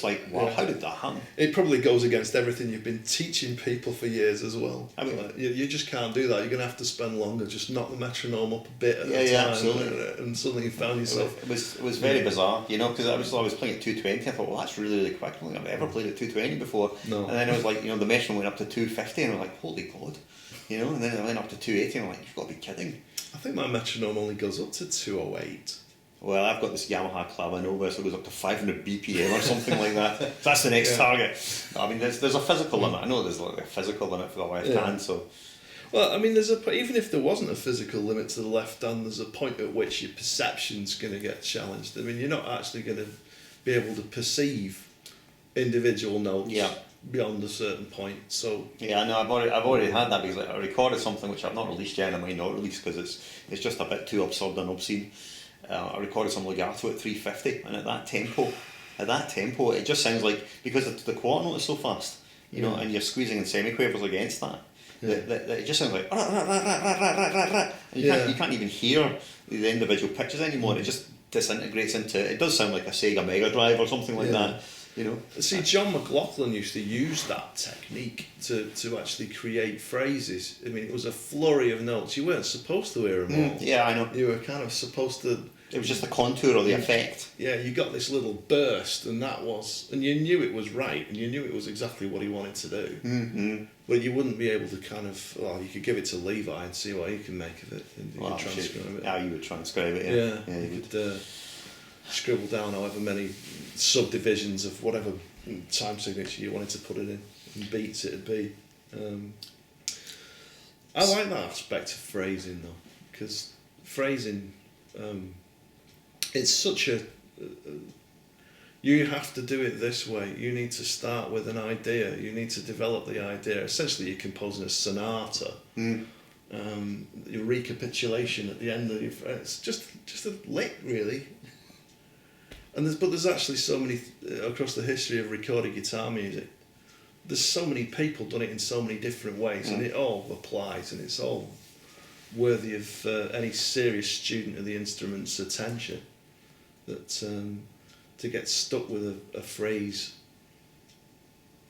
[SPEAKER 1] like, wow, how did that happen?
[SPEAKER 2] It probably goes against everything you've been teaching people for years as well.
[SPEAKER 1] I mean,
[SPEAKER 2] you just can't do that. You're going to have to spend longer. Just knock the metronome up a bit at a time.
[SPEAKER 1] Yeah, absolutely.
[SPEAKER 2] And suddenly you found yourself...
[SPEAKER 1] It was very bizarre, you know, because I was playing at 220. I thought, well, that's really quick. I don't think I've ever played at 220 before.
[SPEAKER 2] No.
[SPEAKER 1] And then I was like, you know, the metronome went up to 250 and I was like, holy God. You know, and then I went up to 280 and I'm like, you've got to be kidding.
[SPEAKER 2] I think my metronome only goes up to 208.
[SPEAKER 1] Well, I've got this Yamaha Clavinova, so it goes up to 500 BPM or something like that. So that's the next target. I mean, there's a physical limit. I know there's like a physical limit for the left hand, so...
[SPEAKER 2] Well, I mean, even if there wasn't a physical limit to the left hand, there's a point at which your perception's going to get challenged. I mean, you're not actually going to be able to perceive individual notes beyond a certain point. So
[SPEAKER 1] yeah, no, I've already had that because I recorded something which I've not released yet, and I might not release because it's just a bit too absurd and obscene. I recorded some legato at 350, and at that tempo, it just sounds like, because the quarter note is so fast, you know, and you're squeezing in semiquavers against that. That it just sounds like and you can't even hear the individual pitches anymore. It just disintegrates into it does sound like a Sega Mega Drive or something like that, you know.
[SPEAKER 2] See, John McLaughlin used to use that technique to actually create phrases. I mean, it was a flurry of notes. You weren't supposed to hear them all.
[SPEAKER 1] Yeah, I know.
[SPEAKER 2] You were kind of supposed to...
[SPEAKER 1] It was just the contour or the effect.
[SPEAKER 2] Yeah, you got this little burst, and you knew it was right, and you knew it was exactly what he wanted to do.
[SPEAKER 1] Mm-hmm.
[SPEAKER 2] But you wouldn't be able to kind of... Well, you could give it to Levi and see what he can make of it. And you could transcribe it.
[SPEAKER 1] Yeah, you would transcribe it,
[SPEAKER 2] yeah you could scribble down however many subdivisions of whatever time signature you wanted to put it in, and beats it'd be. I like that aspect of phrasing, though, because phrasing... it's such a... you have to do it this way. You need to start with an idea. You need to develop the idea. Essentially, you're composing a sonata. Your recapitulation at the end of your... It's just a lick, really. And there's actually so many... across the history of recorded guitar music, there's so many people done it in so many different ways, and it all applies, and it's all worthy of any serious student of the instrument's attention. That to get stuck with a phrase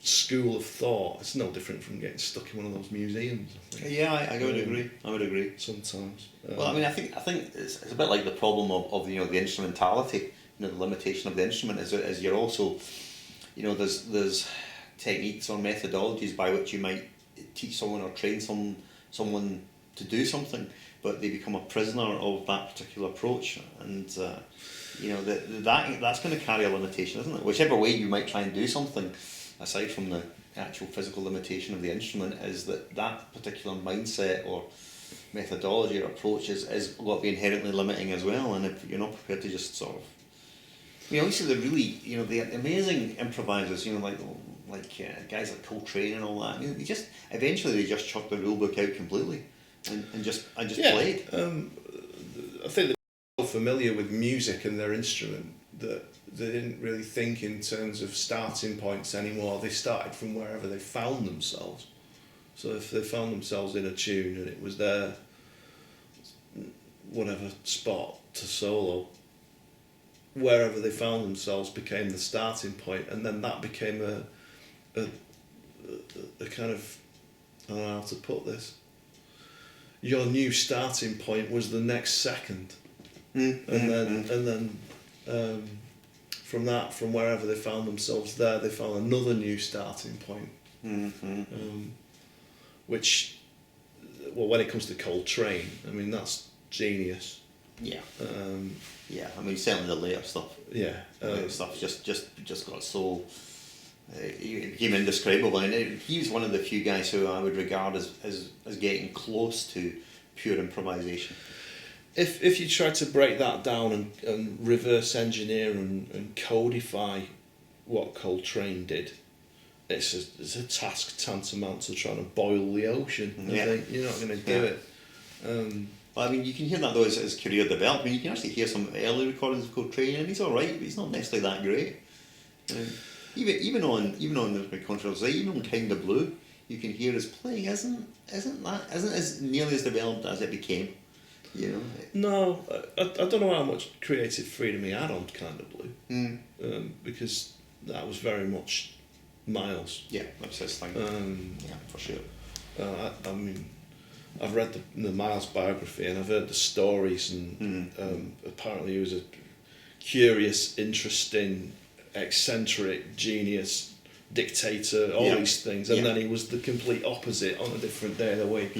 [SPEAKER 2] school of thought, it's no different from getting stuck in one of those museums, I think.
[SPEAKER 1] Yeah, I would agree. I would agree.
[SPEAKER 2] Sometimes.
[SPEAKER 1] Well, I mean, I think it's a bit like the problem of you know, the instrumentality, you know, the limitation of the instrument is you're also, you know, there's techniques or methodologies by which you might teach someone or train someone to do something, but they become a prisoner of that particular approach, and you know, that's going to carry a limitation, isn't it? Whichever way you might try and do something, aside from the actual physical limitation of the instrument, is that particular mindset or methodology or approach is got to be inherently limiting as well. And if you're not prepared to just sort of, you know, you see the really, you know, the amazing improvisers, you know, like guys like Coltrane and all that. You know, eventually they just chucked the rule book out completely and just played.
[SPEAKER 2] I think they're so familiar with music and their instrument that they didn't really think in terms of starting points anymore. They started from wherever they found themselves. So if they found themselves in a tune and it was their whatever spot to solo, wherever they found themselves became the starting point, and then that became a kind of, I don't know how to put this, your new starting point was the next second. and then from wherever they found themselves there, they found another new starting point. Which, well, when it comes to Coltrane, I mean, that's genius.
[SPEAKER 1] Yeah. Yeah, I mean, certainly the later stuff.
[SPEAKER 2] Yeah.
[SPEAKER 1] Later stuff just got so... it became indescribable, and he was one of the few guys who I would regard as getting close to pure improvisation.
[SPEAKER 2] If you try to break that down and reverse engineer and codify what Coltrane did, it's a task tantamount to trying to boil the ocean. I think you're not going to do it.
[SPEAKER 1] Well, I mean, you can hear that though as his career developed. I mean, you can actually hear some early recordings of Coltrane, and he's all right, but he's not necessarily that great. Even on the controls, even on Kind of Blue, you can hear his playing isn't as nearly as developed as it became. You know.
[SPEAKER 2] No, I don't know how much creative freedom he had on Kind of Blue, because that was very much Miles.
[SPEAKER 1] Yeah, that's his thing. Yeah, for sure.
[SPEAKER 2] I mean, I've read the Miles biography and I've heard the stories, and apparently he was a curious, interesting, eccentric, genius, dictator, all these things, and then he was the complete opposite on a different day of the week.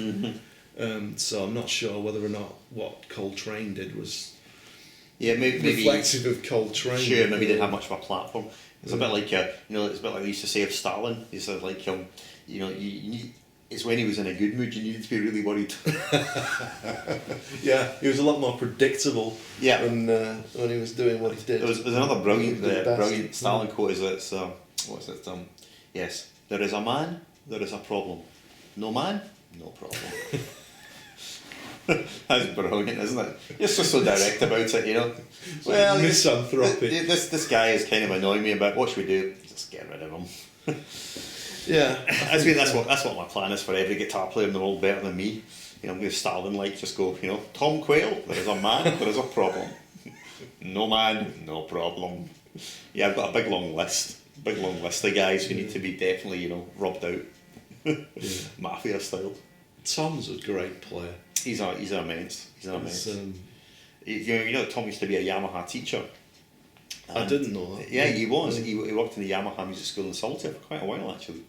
[SPEAKER 2] So I'm not sure whether or not what Coltrane did was
[SPEAKER 1] maybe
[SPEAKER 2] reflective of Coltrane.
[SPEAKER 1] Sure, maybe didn't have much of a platform. It's a bit like it's a bit like they used to say of Stalin. He said like it's when he was in a good mood you needed to be really worried.
[SPEAKER 2] Yeah, he was a lot more predictable.
[SPEAKER 1] Yeah.
[SPEAKER 2] When he was doing what he did.
[SPEAKER 1] There's another brilliant Stalin quote. Is that what's it? Yes, there is a man, there is a problem. No man, no problem. That's brilliant, isn't it? It's just so direct about it, you know. Well,
[SPEAKER 2] misanthropic.
[SPEAKER 1] This guy is kind of annoying me about. What should we do? Just get rid of him.
[SPEAKER 2] Yeah,
[SPEAKER 1] I think that's what my plan is for every guitar player in the world better than me. You know, I'm going to Stalin like just go. You know, Tom Quayle. There is a man. There is a problem. No man, no problem. Yeah, I've got a big long list of guys who need to be definitely rubbed out, mafia style.
[SPEAKER 2] Tom's a great player.
[SPEAKER 1] He's immense. Tom used to be a Yamaha teacher.
[SPEAKER 2] I didn't know that.
[SPEAKER 1] Yeah, he was. He worked in the Yamaha Music School in Saltaire for quite a while, actually.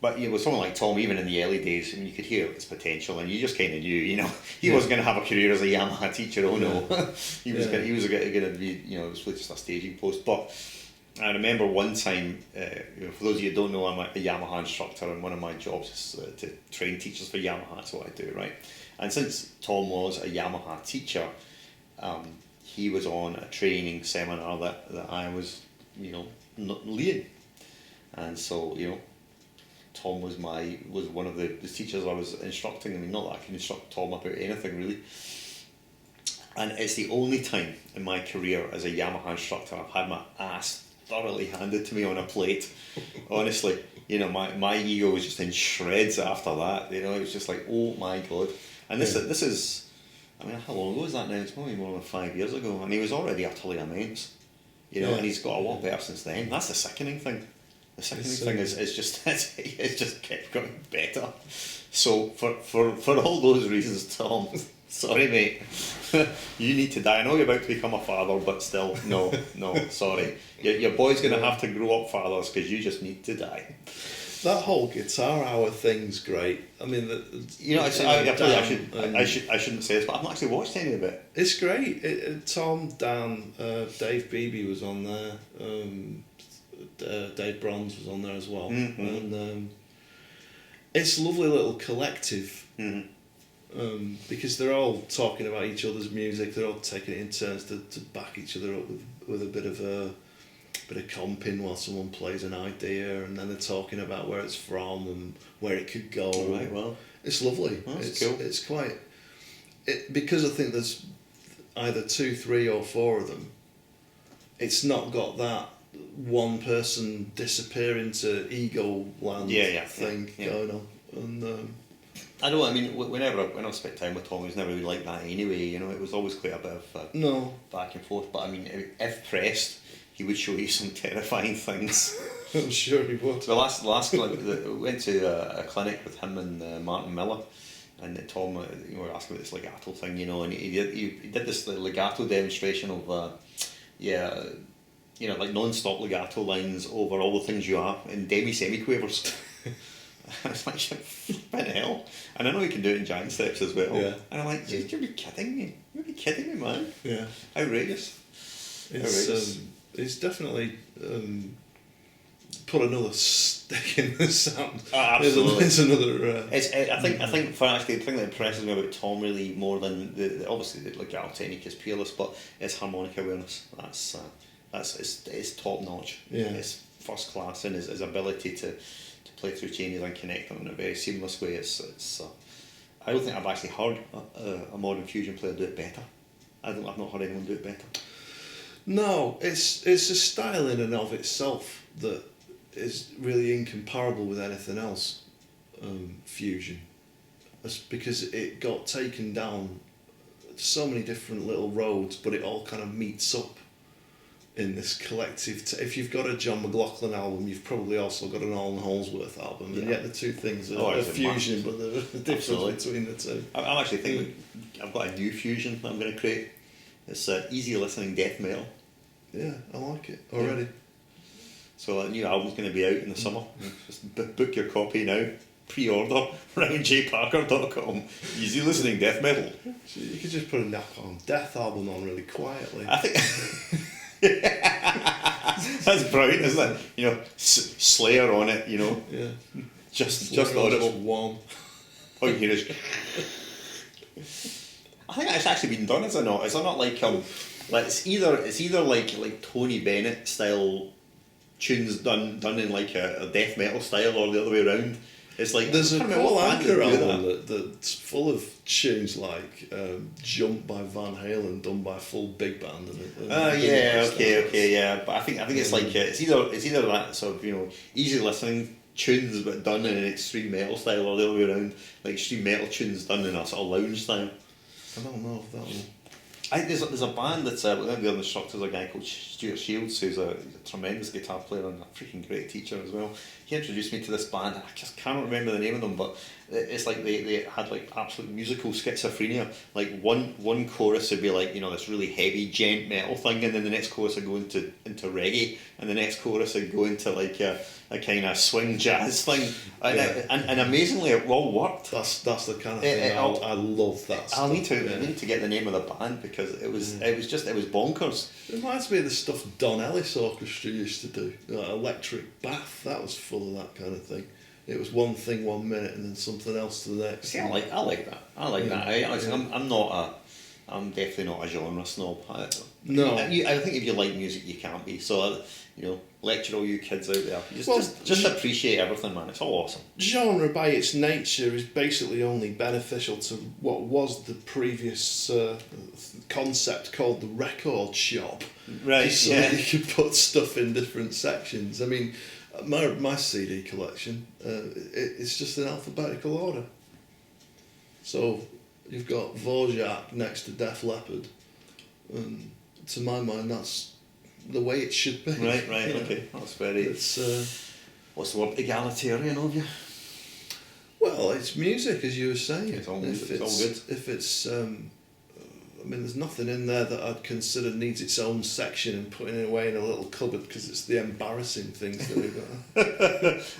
[SPEAKER 1] But with someone like Tom, even in the early days, I mean, you could hear his potential, and you just kind of knew, he wasn't going to have a career as a Yamaha teacher. Oh no, he was going to be, it was really just a staging post. But I remember one time, for those of you who don't know, I'm a Yamaha instructor, and one of my jobs is to train teachers for Yamaha. That's what I do, right? And since Tom was a Yamaha teacher, he was on a training seminar that I was, leading, and so Tom was one of the teachers I was instructing. I mean, not that I can instruct Tom about anything really. And it's the only time in my career as a Yamaha instructor I've had my ass thoroughly handed to me on a plate. Honestly, my ego was just in shreds after that. It was just like, oh my god. And this is, I mean, how long ago is that now? It's probably more than 5 years ago, and he was already utterly immense. And he's got a lot better since then. That's the sickening thing. The sickening thing is it's just kept getting better. So for all those reasons, Tom, sorry mate, you need to die. I know you're about to become a father, but still, no, sorry. Your boy's going to have to grow up fathers because you just need to die.
[SPEAKER 2] That whole guitar hour thing's great. I mean,
[SPEAKER 1] I shouldn't say this, but I've not actually watched any of it.
[SPEAKER 2] It's great. Tom, Dan, Dave Beebe was on there. Dave Bronze was on there as well, and it's a lovely little collective because they're all talking about each other's music. They're all taking it in turns to back each other up with a bit of comping while someone plays an idea, and then they're talking about where it's from and where it could go.
[SPEAKER 1] Right, well,
[SPEAKER 2] it's lovely.
[SPEAKER 1] It's cool.
[SPEAKER 2] It's quite because I think there's either 2, 3, or 4 of them. It's not got that one person disappearing to ego land thing going on. And
[SPEAKER 1] I know. I mean, when I spent time with Tom, it was never really like that anyway. It was always quite a bit of back and forth. But I mean, if pressed, he would show you some terrifying things.
[SPEAKER 2] I'm sure he would.
[SPEAKER 1] The last clinic, we went to a clinic with him and Martin Miller, and Tom, were asking about this legato thing, and he did this legato demonstration of, like non-stop legato lines over all the things you are in semiquavers. I was like, flipping hell. And I know you can do it in giant steps as well.
[SPEAKER 2] Yeah.
[SPEAKER 1] And I'm like, you'll be kidding me. You'll be kidding me, man.
[SPEAKER 2] Yeah.
[SPEAKER 1] Outrageous.
[SPEAKER 2] It's definitely put another stick in the sound.
[SPEAKER 1] Absolutely.
[SPEAKER 2] It's another.
[SPEAKER 1] I think for actually the thing that impresses me about Tom really more than obviously the legato technique is peerless, but it's harmonic awareness. It's top notch.
[SPEAKER 2] Yeah.
[SPEAKER 1] It's first class in his ability to play through changes and connect them in a very seamless way. I don't think I've actually heard a modern fusion player do it better. I've not heard anyone do it better.
[SPEAKER 2] No, it's a style in and of itself that is really incomparable with anything else. Fusion, because it got taken down so many different little roads, but it all kind of meets up in this collective. If you've got a John McLaughlin album, you've probably also got an Alan Holdsworth album, and yet the two things are fusion, but the difference between the two.
[SPEAKER 1] I'm actually thinking I've got a new fusion that I'm going to create. It's easy listening death metal.
[SPEAKER 2] Yeah, I like it already.
[SPEAKER 1] Yeah. So a new album's going to be out in the summer. Just book your copy now. Pre-order roundjparker.com. Easy listening death metal.
[SPEAKER 2] So you could just put a Napalm Death album on really quietly.
[SPEAKER 1] I think that's brilliant, isn't it? Slayer on it.
[SPEAKER 2] Yeah.
[SPEAKER 1] Just audible.
[SPEAKER 2] Warm.
[SPEAKER 1] All you hear is. I think it's actually been done. Is it not? Is it not like it's either like Tony Bennett style tunes done in like a death metal style, or the other way around. It's like
[SPEAKER 2] there's a Paul Anka album that's full of tunes like "Jump" by Van Halen, done by a full big band.
[SPEAKER 1] Okay. But I think it's like it's either that sort of easy listening tunes but done in an extreme metal style, or the other way around, like extreme metal tunes done in a sort of lounge style.
[SPEAKER 2] I don't know if that one.
[SPEAKER 1] There's a band that's one of the other instructors, a guy called Stuart Shields, who's a tremendous guitar player and a freaking great teacher as well. He introduced me to this band, and I just cannot remember the name of them, but it's like they had like absolute musical schizophrenia. Like one chorus would be like this really heavy gent metal thing, and then the next chorus would go into reggae, and the next chorus would go into like a kind of swing jazz thing, and amazingly it all worked.
[SPEAKER 2] That's the kind of thing I love. That
[SPEAKER 1] I need to get the name of the band, because it was bonkers.
[SPEAKER 2] It reminds me of the stuff Don Ellis Orchestra used to do, Electric Bath. That was full of that kind of thing. It was one thing 1 minute and then something else to the next.
[SPEAKER 1] See, I like that. I'm definitely not a genre snob.
[SPEAKER 2] No.
[SPEAKER 1] I think if you like music, you can't be. So, lecture all you kids out there. Just appreciate everything, man. It's all awesome.
[SPEAKER 2] Genre, by its nature, is basically only beneficial to what was the previous concept called the record shop.
[SPEAKER 1] Right.
[SPEAKER 2] So you could put stuff in different sections. I mean, my CD collection, it's just in alphabetical order. So you've got Dvorak next to Def Leppard, and to my mind, that's the way it should be.
[SPEAKER 1] Right, okay. That's very.
[SPEAKER 2] It's
[SPEAKER 1] what's the word? Egalitarian of you.
[SPEAKER 2] Well, it's music, as you were saying.
[SPEAKER 1] It's all good.
[SPEAKER 2] If it's, there's nothing in there that I'd consider needs its own section and putting it away in a little cupboard, because it's the embarrassing things that we've got.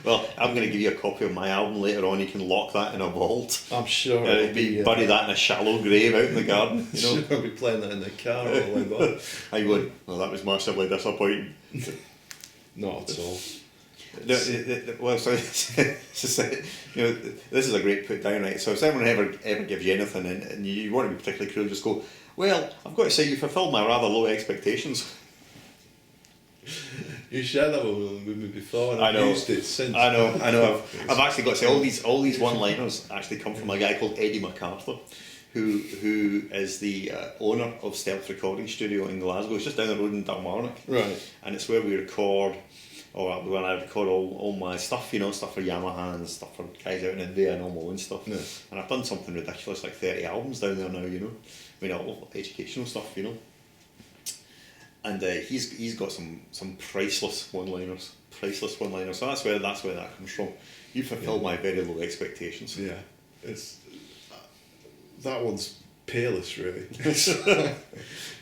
[SPEAKER 1] Well, I'm going to give you a copy of my album later on. You can lock that in a vault.
[SPEAKER 2] I'm sure.
[SPEAKER 1] Bury that in a shallow grave out in the garden.
[SPEAKER 2] I'll be playing that in the car all the way back.
[SPEAKER 1] I would. Well, that was massively disappointing.
[SPEAKER 2] Not at all.
[SPEAKER 1] This is a great put down, right? So if someone ever gives you anything and you want to be particularly cruel, just go, well, I've got to say you fulfilled my rather low expectations.
[SPEAKER 2] You shared that one with me before, and I've used it since.
[SPEAKER 1] I know. I've actually got to say all these one-liners actually come from a guy called Eddie MacArthur, who is the owner of Stealth Recording Studio in Glasgow. It's just down the road in Dalmarnock.
[SPEAKER 2] Right.
[SPEAKER 1] And it's where we record. Or when I record all my stuff, stuff for Yamaha and stuff for guys out in India and all my own stuff.
[SPEAKER 2] Yeah.
[SPEAKER 1] And I've done something ridiculous, like 30 albums down there now, I mean, all educational stuff, And he's got some priceless one-liners. So that's where that comes from. You fulfilled my very low expectations.
[SPEAKER 2] Yeah, that one's peerless, really.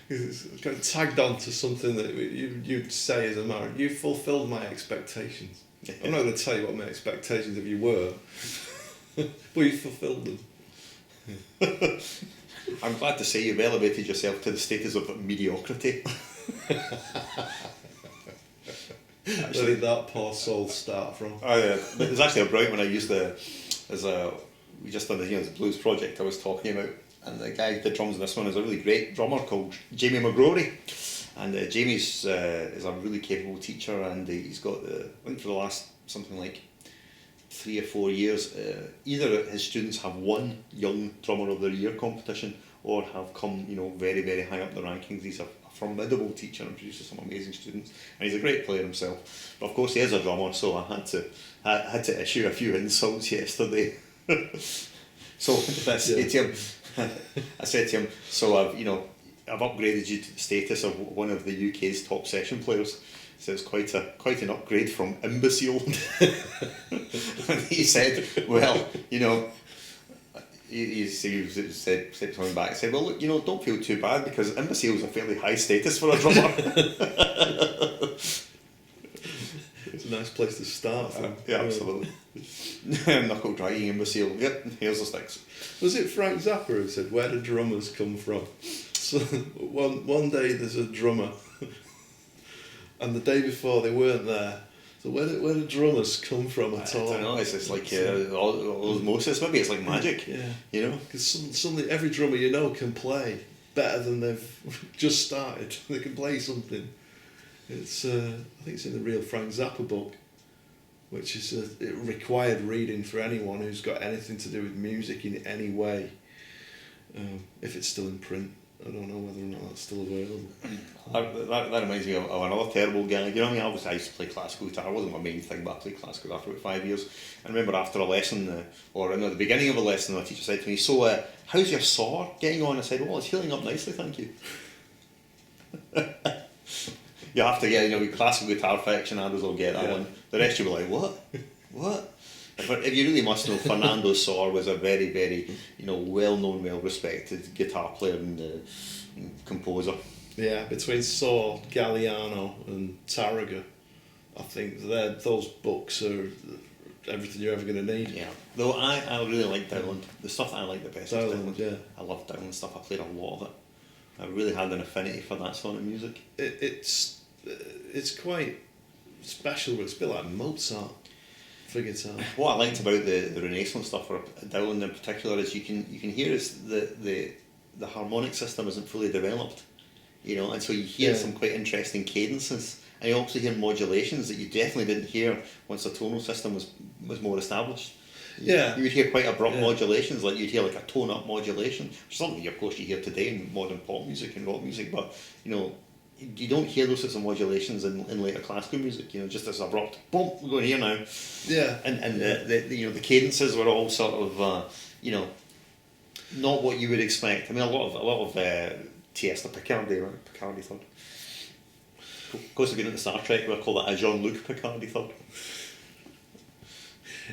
[SPEAKER 2] It's kind of tagged on to something that you'd say as a man. You fulfilled my expectations. I'm not going to tell you what my expectations of you were, but you fulfilled them.
[SPEAKER 1] I'm glad to say you've elevated yourself to the status of mediocrity.
[SPEAKER 2] Where did that poor soul start from?
[SPEAKER 1] There's actually a brilliant one I used we just done the blues project I was talking about, and the guy who did drums in this one is a really great drummer called Jamie McGrory, and Jamie's is a really capable teacher, and he's got I think for the last something like 3 or 4 years, either his students have won Young Drummer of the Year competition or have come very, very high up the rankings. He's a formidable teacher and produces some amazing students, and he's a great player himself. But of course he is a drummer, so I had to issue a few insults yesterday. So I said to him, so I've upgraded you to the status of one of the UK's top session players. So it's quite an upgrade from imbecile. And he said, well, he said something back. He said, well, look, don't feel too bad, because imbecile is a fairly high status for a drummer.
[SPEAKER 2] It's a nice place to start from.
[SPEAKER 1] Yeah, absolutely. Knuckle dragging imbecile. Yep, here's the sticks.
[SPEAKER 2] Was it Frank Zappa who said, where do drummers come from? So one day there's a drummer, and the day before they weren't there. So where do drummers come from at all?
[SPEAKER 1] I don't know, it's just like osmosis, maybe it's like magic.
[SPEAKER 2] Yeah. Because suddenly every drummer can play better than they've just started. They can play something. It's I think it's in the real Frank Zappa book, which is a required reading for anyone who's got anything to do with music in any way. If it's still in print. I don't know whether or not that's still available.
[SPEAKER 1] That reminds me of another terrible gag. I used to play classical guitar. It wasn't my main thing, but I played classical guitar for about 5 years. I remember after a lesson, or at the beginning of a lesson, the teacher said to me, so how's your saw getting on? I said, well, it's healing up nicely, thank you. You have to get, classical guitar aficionados will get that one. The rest you'll be like, what? If you really must know, Fernando Sor was a very, very, well-known, well-respected guitar player and composer.
[SPEAKER 2] Yeah, between Sor, Galliano and Tarrega, I think those books are everything you're ever going to need.
[SPEAKER 1] Yeah, though I really like Dowland. The stuff that I like the best is Dowland.
[SPEAKER 2] Yeah.
[SPEAKER 1] I love Dowland stuff. I played a lot of it. I really had an affinity for that sort of music.
[SPEAKER 2] It's quite special. It's a bit like Mozart for guitar.
[SPEAKER 1] What I liked about the Renaissance stuff, or Dowland in particular, is you can hear the harmonic system isn't fully developed, and so you hear some quite interesting cadences, and you also hear modulations that you definitely didn't hear once the tonal system was more established.
[SPEAKER 2] Yeah,
[SPEAKER 1] you would hear quite abrupt modulations, like you'd hear like a tone up modulation, which is something of course you hear today in modern pop music and rock music, but you don't hear those sorts of modulations in later classical music. Just this abrupt boom, we're going here now.
[SPEAKER 2] Yeah,
[SPEAKER 1] and the cadences were all sort of not what you would expect. I mean, a lot of Tiesta Picardy, right? Picardy third. Of course, if you're into Star Trek, we'll call that a Jean-Luc Picardy third.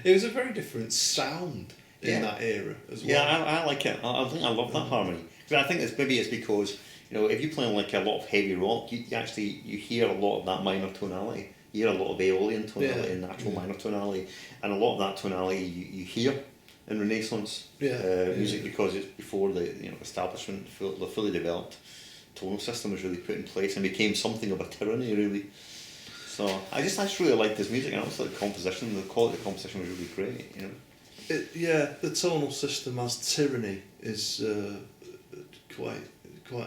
[SPEAKER 2] It was a very different sound in that era as well.
[SPEAKER 1] Yeah, I like it. I think I love that harmony. Because I think it's because if you play like a lot of heavy rock, you hear a lot of that minor tonality. You hear a lot of Aeolian tonality and natural minor tonality, and a lot of that tonality you hear in Renaissance music because it's before the establishment, the fully developed tonal system was really put in place and became something of a tyranny, really. So I just really liked his music, and I also like the composition. The quality of the composition was really great.
[SPEAKER 2] The tonal system as tyranny is quite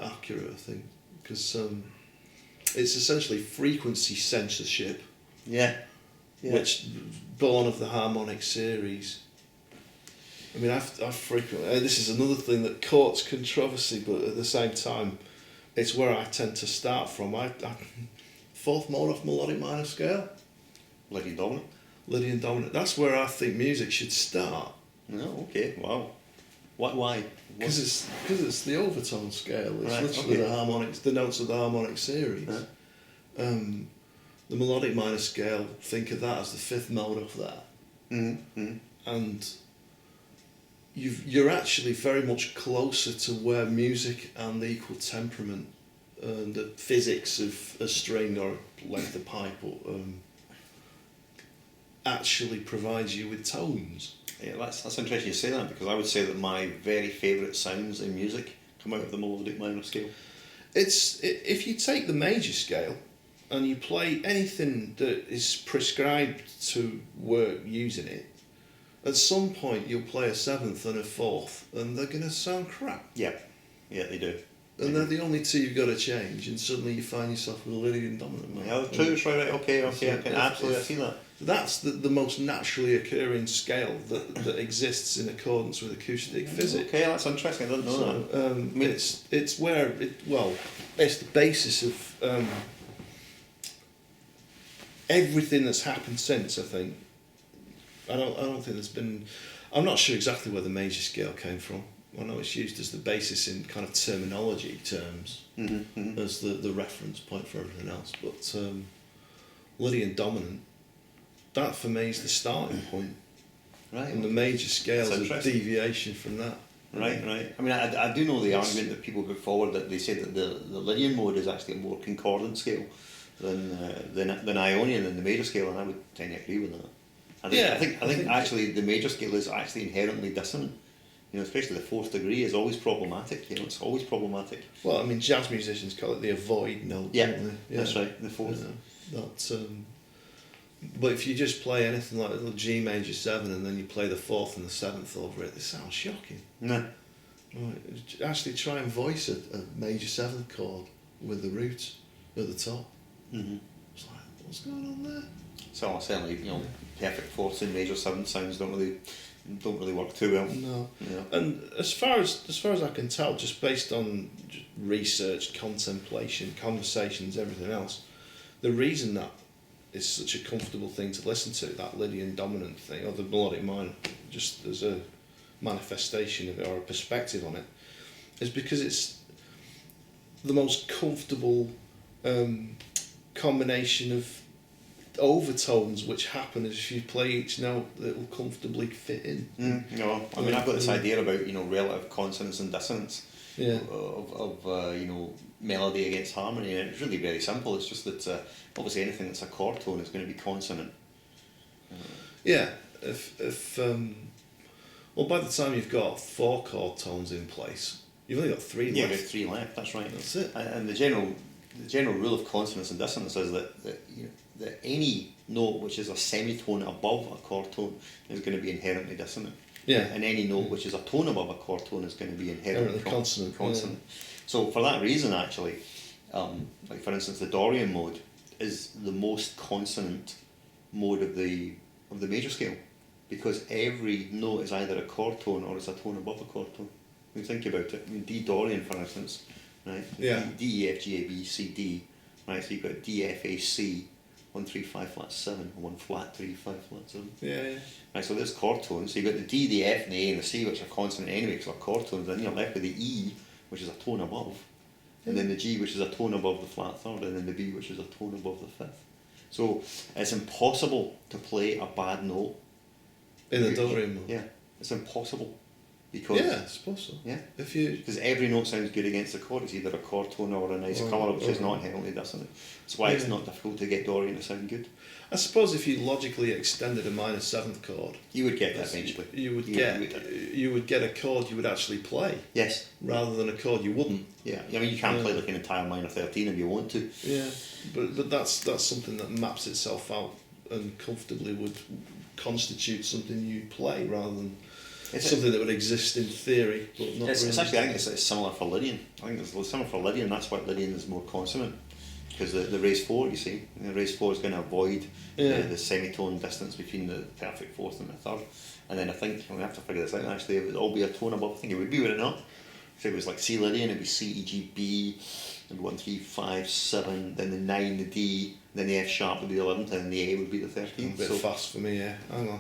[SPEAKER 2] accurate, I think, because it's essentially frequency censorship.
[SPEAKER 1] Yeah.
[SPEAKER 2] Which born of the harmonic series. I mean, I've frequently. This is another thing that courts controversy, but at the same time, it's where I tend to start from. I fourth mode off melodic minor scale.
[SPEAKER 1] Lydian dominant.
[SPEAKER 2] Lydian dominant. That's where I think music should start.
[SPEAKER 1] Oh, okay. Wow. Why?
[SPEAKER 2] Because it's the overtone scale. It's literally the harmonics, the notes of the harmonic series. The melodic minor scale, think of that as the fifth mode of that.
[SPEAKER 1] Mm-hmm.
[SPEAKER 2] And you're actually very much closer to where music and the equal temperament and the physics of a string or length of pipe actually provides you with tones.
[SPEAKER 1] Yeah, that's interesting you say that, because I would say that my very favourite sounds in music come out of the melodic minor scale.
[SPEAKER 2] If you take the major scale and you play anything that is prescribed to work using it, at some point you'll play a seventh and a fourth, and they're going to sound crap.
[SPEAKER 1] Yeah, they do.
[SPEAKER 2] And they're the only two you've got to change, and suddenly you find yourself with a Lydian dominant.
[SPEAKER 1] Yeah, true, right, okay, I can absolutely see that.
[SPEAKER 2] That's the most naturally occurring scale that exists in accordance with acoustic physics.
[SPEAKER 1] Okay, that's interesting, I didn't know that.
[SPEAKER 2] It's where, it's the basis of everything that's happened since, I think. I don't think there's been... I'm not sure exactly where the major scale came from. I know it's used as the basis in kind of terminology terms, as the reference point for everything else. But Lydian dominant, that for me is the starting point.
[SPEAKER 1] Right.
[SPEAKER 2] And the major scale is a deviation from that.
[SPEAKER 1] Right. I mean, I do know the argument that people put forward, that they say that the Lydian mode is actually a more concordant scale than Ionian in the major scale, and I would tend to agree with that. I think actually the major scale is actually inherently dissonant. You know, especially the fourth degree is always problematic. You know, it's always problematic.
[SPEAKER 2] Well, I mean, jazz musicians call it the avoid note.
[SPEAKER 1] Yeah, that's right, the fourth.
[SPEAKER 2] But if you just play anything like a G major 7 and then you play the fourth and the seventh over it, they sound shocking.
[SPEAKER 1] No.
[SPEAKER 2] Right. Actually, try and voice a major 7 chord with the root at the top.
[SPEAKER 1] Mm-hmm.
[SPEAKER 2] It's like, what's going on there?
[SPEAKER 1] So certainly, you know, perfect fourths in major 7 sounds don't really work too well.
[SPEAKER 2] No.
[SPEAKER 1] Yeah.
[SPEAKER 2] And as far as I can tell, just based on research, contemplation, conversations, everything else, the reason that is such a comfortable thing to listen to, that Lydian dominant thing, or the melodic minor, just as a manifestation of it or a perspective on it, is because it's the most comfortable combination of overtones which happen as if you play each note that will comfortably fit in.
[SPEAKER 1] I mean, I've got this idea about, you know, relative consonance and dissonance of you know, melody against harmony, and it's really very simple. It's just that obviously anything that's a chord tone is going to be consonant.
[SPEAKER 2] Well, by the time you've got 4 chord tones in place, you've only got 3 left.
[SPEAKER 1] Yeah, you've got 3 left. That's right.
[SPEAKER 2] That's it.
[SPEAKER 1] And the general rule of consonance and dissonance is that any note which is a semitone above a chord tone is going to be inherently dissonant.
[SPEAKER 2] Yeah.
[SPEAKER 1] And any note which is a tone above a chord tone is going to be inherently consonant.
[SPEAKER 2] Yeah.
[SPEAKER 1] So for that reason, actually, like for instance, the Dorian mode is the most consonant mode of the major scale, because every note is either a chord tone or it's a tone above a chord tone. When you think about it, I mean, D Dorian, for instance, right?
[SPEAKER 2] Yeah.
[SPEAKER 1] D, E, F, G, A, B, C, D, right? So you've got D, F, A, C, 1, 3, 5, flat 7, 1 flat 3, 5 flat 7.
[SPEAKER 2] Yeah.
[SPEAKER 1] Right, so there's chord tones. So you've got the D, the F, and the A, and the C, which are consonant anyway, because they're chord tones. Then you're left with the E, which is a tone above, and then the G, which is a tone above the flat third, and then the B, which is a tone above the fifth. So it's impossible to play a bad note
[SPEAKER 2] In the Dorian mode.
[SPEAKER 1] Yeah, it's impossible. Because,
[SPEAKER 2] yeah, I suppose so.
[SPEAKER 1] Yeah.
[SPEAKER 2] Because
[SPEAKER 1] every note sounds good against the chord. It's either a chord tone or a nice colour, which is not inherently dissonant. That's why it's not difficult to get Dorian to sound good.
[SPEAKER 2] I suppose if you logically extended a minor 7th chord,
[SPEAKER 1] you would get that eventually.
[SPEAKER 2] You would get a chord you would actually play.
[SPEAKER 1] Yes.
[SPEAKER 2] Rather than a chord you wouldn't.
[SPEAKER 1] Yeah. I mean, you can't play like an entire minor 13 if you want to.
[SPEAKER 2] Yeah. But that's something that maps itself out and comfortably would constitute something you play rather than something that would exist in theory, but not
[SPEAKER 1] it's
[SPEAKER 2] really.
[SPEAKER 1] Actually, I think it's similar for Lydian. I think it's similar for Lydian. That's why Lydian is more consonant, because the raised 4, you see, the raised 4 is going to avoid the semitone distance between the perfect fourth and the third. And then I think we have to figure this out. Actually, it would all be a tone above. I think it would be, would it not? So it was like C Lydian, it'd be C, E, G, B, and 1, 3, 5, 7, then the 9, the D, then the F sharp would be the 11th, and then the A would be the 13th.
[SPEAKER 2] A bit fast for me, yeah. Hang on.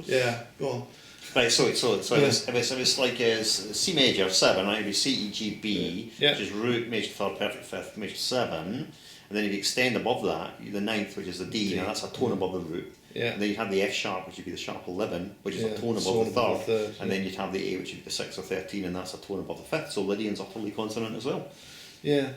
[SPEAKER 2] Yeah, go on.
[SPEAKER 1] Right, so if it's like a C major 7, right, it'd be C, E, G, B, which is root, major 3rd, perfect 5th, major 7, and then if you extend above that, the 9th, which is the D, now that's a tone above the root.
[SPEAKER 2] Yeah.
[SPEAKER 1] And then you'd have the F sharp, which would be the sharp 11, which is a tone above
[SPEAKER 2] tone
[SPEAKER 1] the
[SPEAKER 2] above
[SPEAKER 1] third.
[SPEAKER 2] the third,
[SPEAKER 1] And then you'd have the A, which would be the 6 or 13, and that's a tone above the fifth. So Lydian's utterly consonant as well.
[SPEAKER 2] Yeah.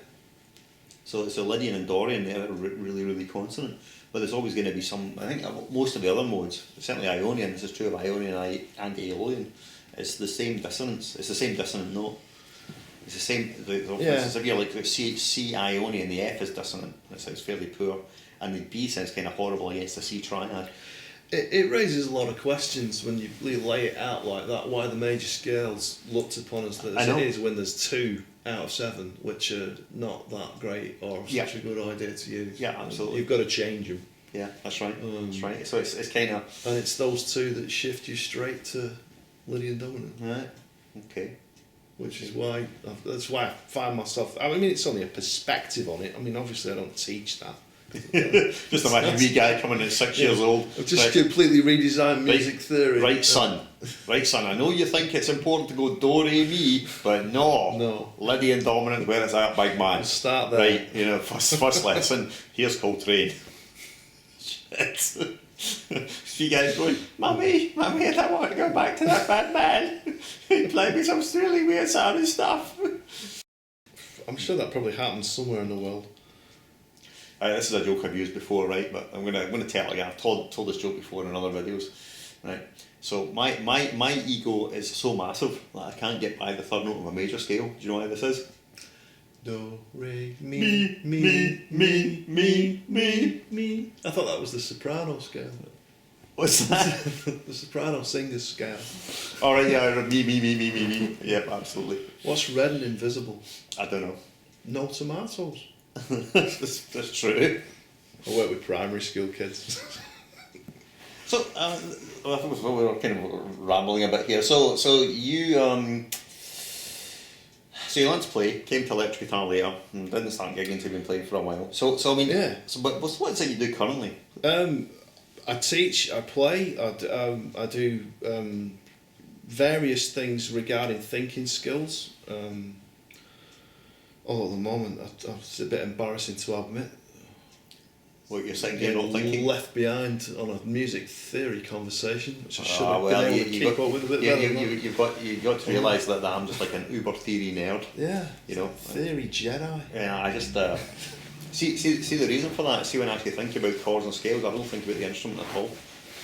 [SPEAKER 1] So Lydian and Dorian, they're really, really consonant. But there's always going to be some, I think most of the other modes, certainly Ionian, this is true of Ionian and Aeolian, it's the same dissonance, it's the same dissonant note. It's the same, for instance, if you're like C Ionian, the F is dissonant, it sounds fairly poor, and the B sounds kind of horrible against the C triad.
[SPEAKER 2] It raises a lot of questions when you lay it out like that, why the major scales looked upon as it is when there's 2 out of 7, which are not that great or such a good idea to use.
[SPEAKER 1] Yeah, absolutely.
[SPEAKER 2] You've got to change them.
[SPEAKER 1] Yeah, that's right. That's right. So it's kind of...
[SPEAKER 2] And it's those 2 that shift you straight to Lydian dominant.
[SPEAKER 1] Right, okay.
[SPEAKER 2] Which is why, that's why I find myself, I mean, it's only a perspective on it. I mean, obviously I don't teach that.
[SPEAKER 1] Just imagine a wee guy coming at 6 years old.
[SPEAKER 2] I've just completely redesigned music theory.
[SPEAKER 1] Right, son. I know you think it's important to go do, re, mi, but no. Lydian dominant, where is that, big man?
[SPEAKER 2] Start there.
[SPEAKER 1] Right, first lesson, here's Coltrane. Shit. You guys going, Mummy, I don't want to go back to that bad man. He played me some really weird sounding stuff.
[SPEAKER 2] I'm sure that probably happens somewhere in the world.
[SPEAKER 1] This is a joke I've used before, right? But I'm gonna tell it again. I've told this joke before in other videos, right? So my ego is so massive that I can't get by the third note of a major scale. Do you know why this is?
[SPEAKER 2] Do, re,
[SPEAKER 1] Me.
[SPEAKER 2] I thought that was the soprano scale.
[SPEAKER 1] What's that?
[SPEAKER 2] The soprano singer's scale.
[SPEAKER 1] All right, yeah, me. Yep, absolutely.
[SPEAKER 2] What's red and invisible?
[SPEAKER 1] I don't know.
[SPEAKER 2] No tomatoes.
[SPEAKER 1] That's true.
[SPEAKER 2] I work with primary school kids.
[SPEAKER 1] So, I think we were kind of rambling a bit here. So you learned to play, came to electric guitar later, and didn't start gigging until you've been playing for a while. So I mean,
[SPEAKER 2] yeah.
[SPEAKER 1] So, but what is it you do currently?
[SPEAKER 2] I teach, I play, I do various things regarding thinking skills. Although at the moment, it's a bit embarrassing to admit.
[SPEAKER 1] What you're saying, you're not thinking?
[SPEAKER 2] Left behind on a music theory conversation, which I should have
[SPEAKER 1] well,
[SPEAKER 2] been able to keep up with a bit better.
[SPEAKER 1] You've got to realise that I'm just like an uber theory nerd.
[SPEAKER 2] Yeah,
[SPEAKER 1] theory
[SPEAKER 2] Jedi.
[SPEAKER 1] Yeah, I just see the reason for that. See, when I actually think about chords and scales, I don't think about the instrument at all.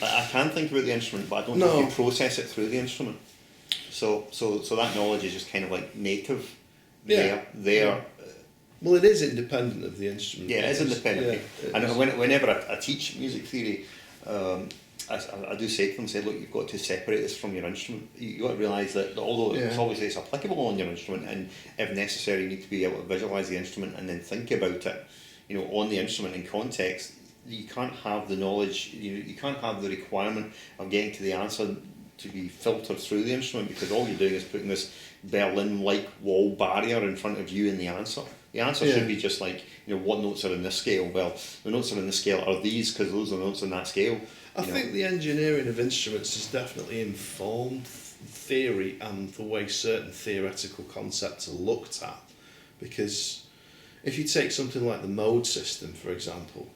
[SPEAKER 1] I can think about the instrument, but I don't think you process it through the instrument. So that knowledge is just kind of like native.
[SPEAKER 2] Yeah.
[SPEAKER 1] There.
[SPEAKER 2] Well, it is independent of the instrument.
[SPEAKER 1] Yeah, it is independent. Yeah, and whenever I teach music theory, I do say to them, look, you've got to separate this from your instrument. You've got to realise that although it's obviously it's applicable on your instrument, and if necessary you need to be able to visualise the instrument and then think about it, on the instrument in context, you can't have the knowledge, you can't have the requirement of getting to the answer to be filtered through the instrument, because all you're doing is putting this Berlin-like wall barrier in front of you and the answer. The answer should be just like, what notes are in this scale? Well, the notes that are in this scale are these because those are the notes in that scale.
[SPEAKER 2] I think the engineering of instruments has definitely informed theory and the way certain theoretical concepts are looked at. Because if you take something like the mode system, for example,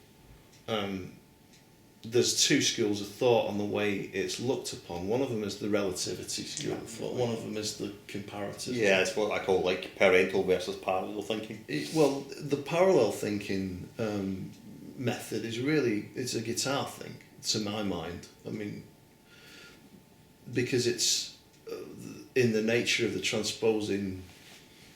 [SPEAKER 2] there's 2 schools of thought on the way it's looked upon. One of them is the relativity school of thought. One of them is the comparative.
[SPEAKER 1] Yeah, it's what I call like parental versus parallel thinking.
[SPEAKER 2] Well, the parallel thinking method is it's a guitar thing, to my mind. I mean, because it's in the nature of the transposing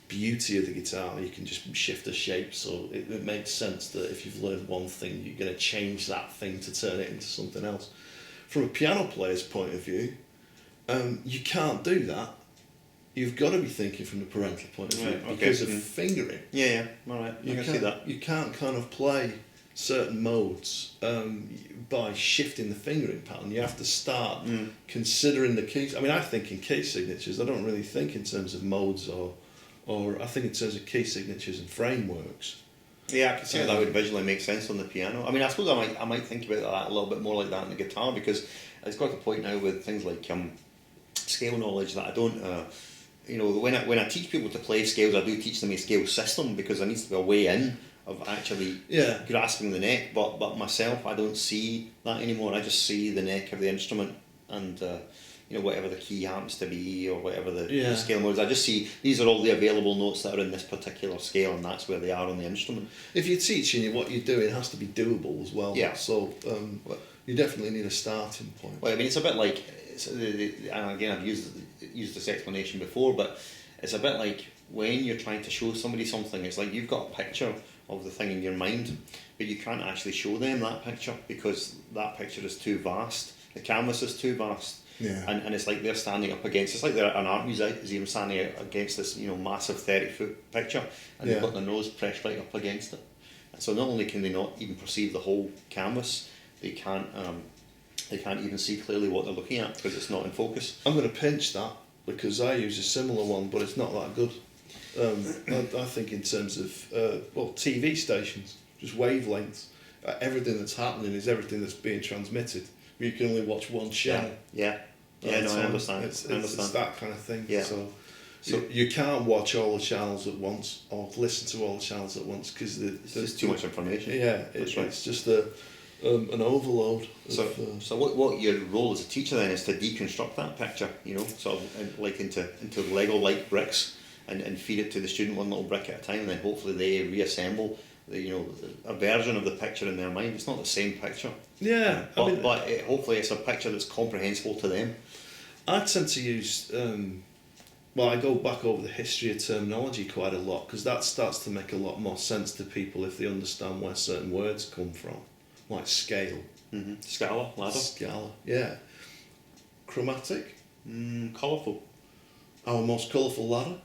[SPEAKER 2] beauty of the guitar, you can just shift the shape, so it makes sense that if you've learned one thing, you're going to change that thing to turn it into something else. From a piano player's point of view, you can't do that. You've got to be thinking from the parental point of view because of fingering.
[SPEAKER 1] Yeah, all right, I can see that.
[SPEAKER 2] You can't kind of play certain modes by shifting the fingering pattern. You have to start considering the keys. I mean, I think in key signatures. I don't really think in terms of modes or I think in terms of key signatures and frameworks.
[SPEAKER 1] Yeah, I can see how that would visually make sense on the piano. I mean, I suppose I might think about that a little bit more like that on the guitar, because it's got to the point now with things like scale knowledge that I don't. When I teach people to play scales, I do teach them a scale system, because there needs to be a way in of actually
[SPEAKER 2] Yeah.
[SPEAKER 1] grasping the neck. But myself, I don't see that anymore. I just see the neck of the instrument and whatever the key happens to be or whatever the scale mode is. I just see these are all the available notes that are in this particular scale, and that's where they are on the instrument.
[SPEAKER 2] If you're teaching, what you're doing has to be doable as well.
[SPEAKER 1] Yeah.
[SPEAKER 2] So you definitely need a starting point.
[SPEAKER 1] Well, I mean, it's a bit like, and again, I've used this explanation before, but it's a bit like when you're trying to show somebody something. It's like you've got a picture of the thing in your mind, but you can't actually show them that picture because that picture is too vast. The canvas is too vast.
[SPEAKER 2] Yeah.
[SPEAKER 1] And it's like they're standing up against, it's like they're an art museum standing against this massive 30-foot picture, and they've got their nose pressed right up against it. And so not only can they not even perceive the whole canvas, they can't even see clearly what they're looking at because it's not in focus.
[SPEAKER 2] I'm going to pinch that because I use a similar one, but it's not that good. I think in terms of TV stations, just wavelengths, everything that's happening is everything that's being transmitted. You can only watch one channel.
[SPEAKER 1] Yeah, no, I understand.
[SPEAKER 2] It's that kind of thing.
[SPEAKER 1] Yeah.
[SPEAKER 2] So you can't watch all the channels at once or listen to all the channels at once because
[SPEAKER 1] there's too much information.
[SPEAKER 2] Yeah, it's just an overload.
[SPEAKER 1] So what your role as a teacher then is to deconstruct that picture, sort of like into Lego-like bricks and feed it to the student one little brick at a time, and then hopefully they reassemble a version of the picture in their mind. It's not the same picture.
[SPEAKER 2] Yeah,
[SPEAKER 1] but hopefully it's a picture that's comprehensible to them.
[SPEAKER 2] I tend to use, I go back over the history of terminology quite a lot because that starts to make a lot more sense to people if they understand where certain words come from, like scale.
[SPEAKER 1] Mm-hmm. Scala, ladder.
[SPEAKER 2] Scala, yeah. Chromatic.
[SPEAKER 1] Colourful.
[SPEAKER 2] Our most colourful ladder.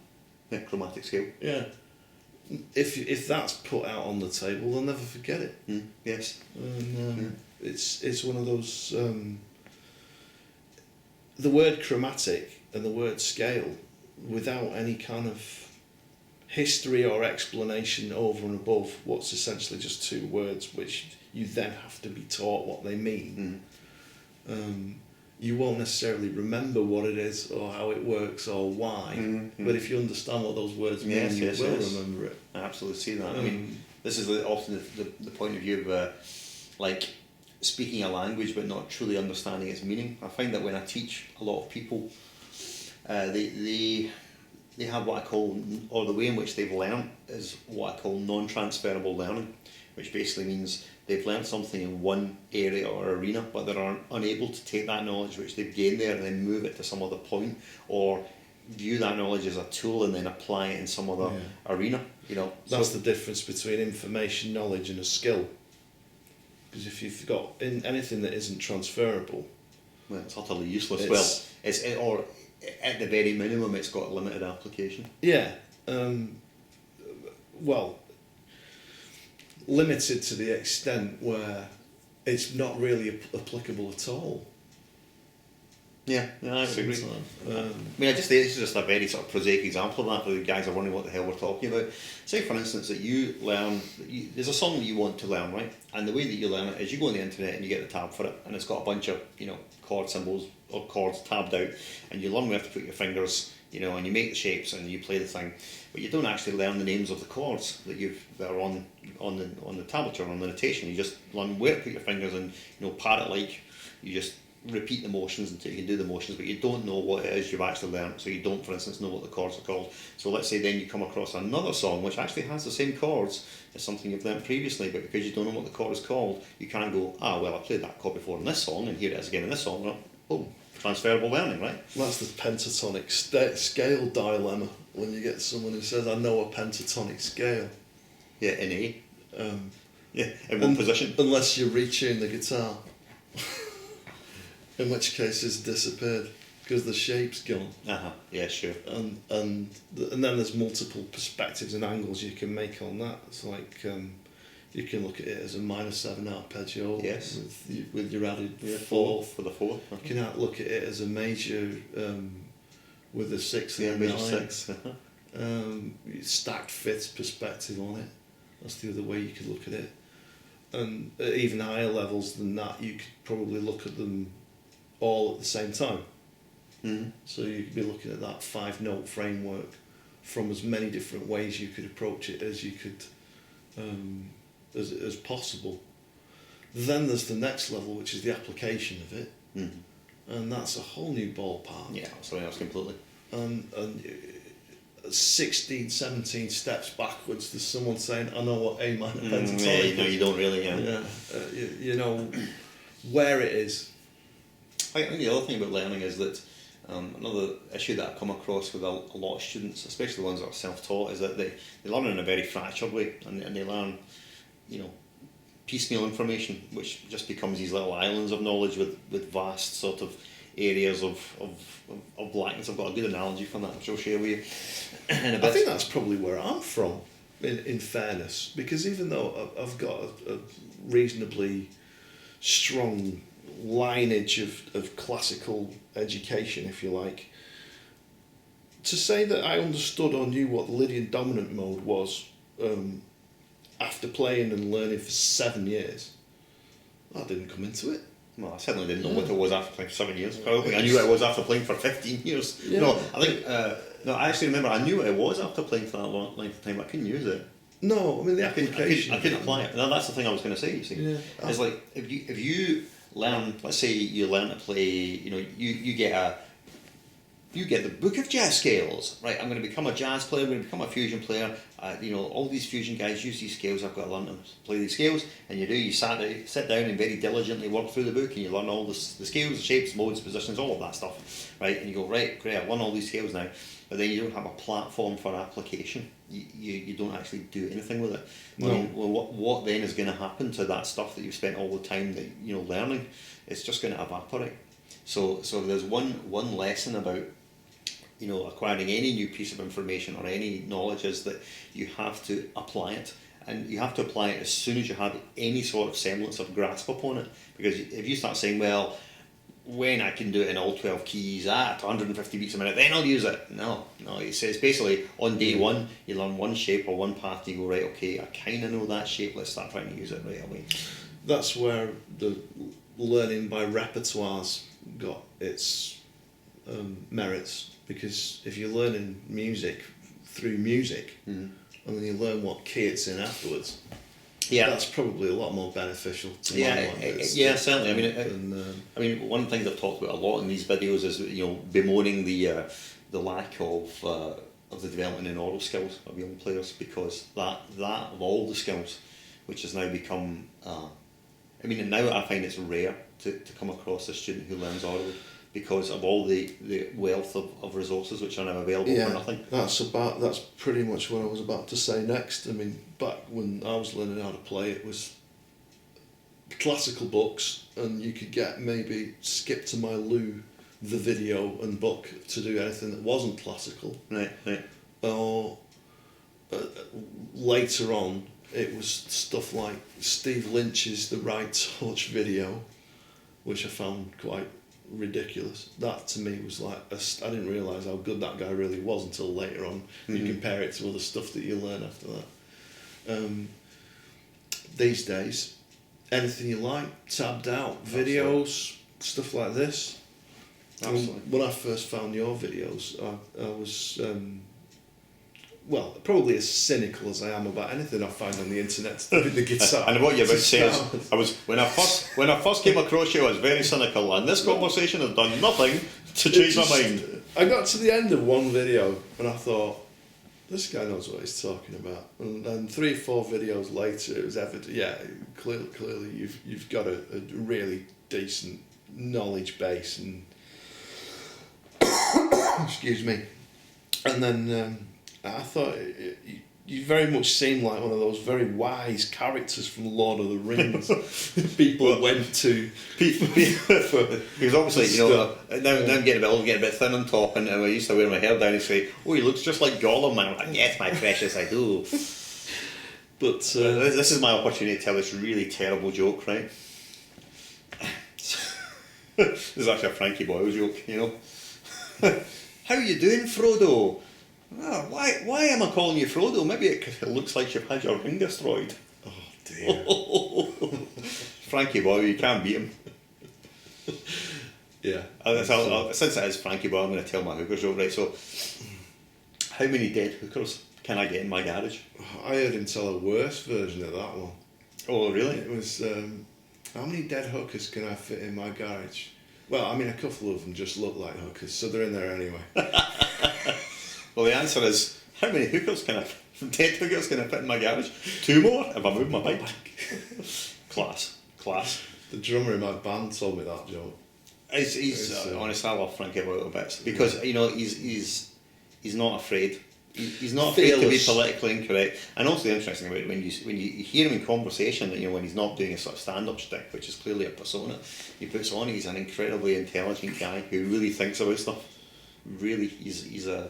[SPEAKER 1] Yeah, chromatic scale.
[SPEAKER 2] Yeah. If that's put out on the table, they'll never forget it.
[SPEAKER 1] Yes.
[SPEAKER 2] And, it's one of those. The word chromatic and the word scale, without any kind of history or explanation over and above what's essentially just two words, which you then have to be taught what they mean. You won't necessarily remember what it is or how it works or why, but if you understand what those words mean, you will remember it.
[SPEAKER 1] I absolutely see that. I mean, this is often the point of view of like speaking a language but not truly understanding its meaning. I find that when I teach a lot of people, they have what I call, or the way in which they've learned is what I call non-transferable learning, which basically means they've learned something in one area or arena, but they're unable to take that knowledge which they've gained there and then move it to some other point, or view that knowledge as a tool and then apply it in some other arena.
[SPEAKER 2] That's the difference between information, knowledge, and a skill. Because if you've got anything that isn't transferable,
[SPEAKER 1] well, it's utterly useless. Or at the very minimum, it's got limited application.
[SPEAKER 2] Yeah. Limited to the extent where it's not really applicable at all.
[SPEAKER 1] Yeah, I agree. This is just a very sort of prosaic example of that, for the guys are wondering what the hell we're talking about. Say, for instance, that you learn, there's a song that you want to learn, right? And the way that you learn it is you go on the internet and you get the tab for it, and it's got a bunch of, chord symbols or chords tabbed out, and you learn where to put your fingers, and you make the shapes and you play the thing, but you don't actually learn the names of the chords that are on the tablature, on the notation. You just learn where to put your fingers and, pat it like you just repeat the motions until you can do the motions, but you don't know what it is you've actually learned. So you don't, for instance, know what the chords are called. So let's say then you come across another song which actually has the same chords as something you've learned previously, but because you don't know what the chord is called, you can't go, I played that chord before in this song, and here it is again in this song. Oh, transferable learning, right?
[SPEAKER 2] That's the pentatonic scale dilemma, when you get someone who says, I know a pentatonic scale.
[SPEAKER 1] Yeah, in A. In one position.
[SPEAKER 2] Unless you retune the guitar. In which case it's disappeared because the shape's gone.
[SPEAKER 1] Yeah, sure.
[SPEAKER 2] And then there's multiple perspectives and angles you can make on that. It's like you can look at it as a minor 7 arpeggio.
[SPEAKER 1] Yes.
[SPEAKER 2] With your added
[SPEAKER 1] fourth for the fourth.
[SPEAKER 2] You can look at it as a major with a 6 and a 9.
[SPEAKER 1] Major 6.
[SPEAKER 2] Stacked fifths perspective on it. That's the other way you could look at it. And at even higher levels than that, you could probably look at them all at the same time. So you could be looking at that 5-note framework from as many different ways you could approach it as you could as possible. Then there's the next level, which is the application of it, and that's a whole new ballpark.
[SPEAKER 1] Yeah, something else completely.
[SPEAKER 2] And 16, 17 steps backwards, there's someone saying, I know what A minor pentatonic is.
[SPEAKER 1] No, you don't really,
[SPEAKER 2] You know where it is.
[SPEAKER 1] I think the other thing about learning is that another issue that I've come across with a lot of students, especially the ones that are self-taught, is that they learn in a very fractured way, and they learn, piecemeal information, which just becomes these little islands of knowledge with vast sort of areas of blackness. I've got a good analogy for that, which I'll share with you in a bit.
[SPEAKER 2] I think that's probably where I'm from, in fairness, because even though I've got a reasonably strong lineage of classical education, if you like, to say that I understood or knew what the Lydian dominant mode was after playing and learning for 7 years, I didn't come into it.
[SPEAKER 1] Well, I certainly didn't know what it was after playing for 7 years. I don't think I knew what it was after playing for 15 years.
[SPEAKER 2] Yeah.
[SPEAKER 1] No, I think I actually remember I knew what it was after playing for that long length of time, but I couldn't use it.
[SPEAKER 2] No, I mean the application.
[SPEAKER 1] I couldn't apply it. Now, that's the thing I was going to say. You see, it's like if you learn, let's say you learn to play, you get the book of jazz scales, right? I'm going to become a jazz player. I'm going to become a fusion player. All these fusion guys use these scales. I've got to learn to play these scales. And you sit down and very diligently work through the book, and you learn all the scales, the shapes, modes, positions, all of that stuff, right? And you go, right, great, I learn all these scales now. But then you don't have a platform for application. You don't actually do anything with it.
[SPEAKER 2] No.
[SPEAKER 1] I mean, well, what then is going to happen to that stuff that you've spent all the time that learning? It's just going to evaporate. So there's one lesson about acquiring any new piece of information or any knowledge is that you have to apply it, and you have to apply it as soon as you have any sort of semblance of grasp upon it. Because if you start saying, well, when I can do it in all 12 keys at 150 beats a minute, then I'll use it. No, it says basically on day one you learn one shape or one path, you go, right, okay, I kind of know that shape, let's start trying to use it right away.
[SPEAKER 2] That's where the learning by repertoires got its merits. Because if you're learning music through music, and then you learn what key it's in afterwards, that's probably a lot more beneficial to my mind.
[SPEAKER 1] Certainly. I mean, one of the things I've talked about a lot in these videos is bemoaning the lack of the development in oral skills of young players, because that of all the skills, which has now become, now I find it's rare to come across a student who learns orally, because of all the wealth of resources which are now available for nothing.
[SPEAKER 2] That's pretty much what I was about to say next. I mean, back when I was learning how to play, it was classical books, and you could get maybe Skip to My Lou, the video and book, to do anything that wasn't classical.
[SPEAKER 1] Right.
[SPEAKER 2] Or later on, it was stuff like Steve Lynch's The Right Touch video, which I found quite ridiculous. That to me was like I didn't realise how good that guy really was until later on. You compare it to other stuff that you learn after that. These days, anything you like, tabbed out videos, stuff like this. When I first found your videos, I was probably as cynical as I am about anything I find on the internet to do with the guitar.
[SPEAKER 1] And what you're about to say is, when I first came across you, I was very cynical, and this conversation has done nothing to change my mind.
[SPEAKER 2] I got to the end of one video and I thought, this guy knows what he's talking about. And then 3-4 videos later, it was evident. Yeah, clearly you've got a really decent knowledge base, and excuse me. And then I thought you very much seemed like one of those very wise characters from Lord of the Rings. People went to
[SPEAKER 1] because obviously now I'm getting a bit thin on top, and I used to wear my hair down and say, "Oh, he looks just like Gollum," and I'm like, "Yes, my precious, I do." But this is my opportunity to tell this really terrible joke, right? This is actually a Frankie Boyle joke, How you doing, Frodo? Oh, why am I calling you Frodo? Maybe it looks like you've had your ring destroyed.
[SPEAKER 2] Oh dear.
[SPEAKER 1] Frankie Boyle, you can't beat him.
[SPEAKER 2] Yeah.
[SPEAKER 1] Since it is Frankie Boyle, I'm going to tell my hooker joke, right? So, how many dead hookers can I get in my garage?
[SPEAKER 2] I heard him tell a worse version of that one.
[SPEAKER 1] Oh, really?
[SPEAKER 2] It was, how many dead hookers can I fit in my garage? Well, I mean, a couple of them just look like hookers, so they're in there anyway.
[SPEAKER 1] Well, the answer is, how many dead hookers can I fit in my garage? 2 more if I move my bike. Class.
[SPEAKER 2] The drummer in my band told me that joke.
[SPEAKER 1] Honestly, I love Frankie a little bit because he's not afraid. He's not afraid to be politically incorrect. And also, the interesting about it, when you hear him in conversation, when he's not doing a sort of stand-up shtick, which is clearly a persona, he puts on. He's an incredibly intelligent guy who really thinks about stuff. Really, he's a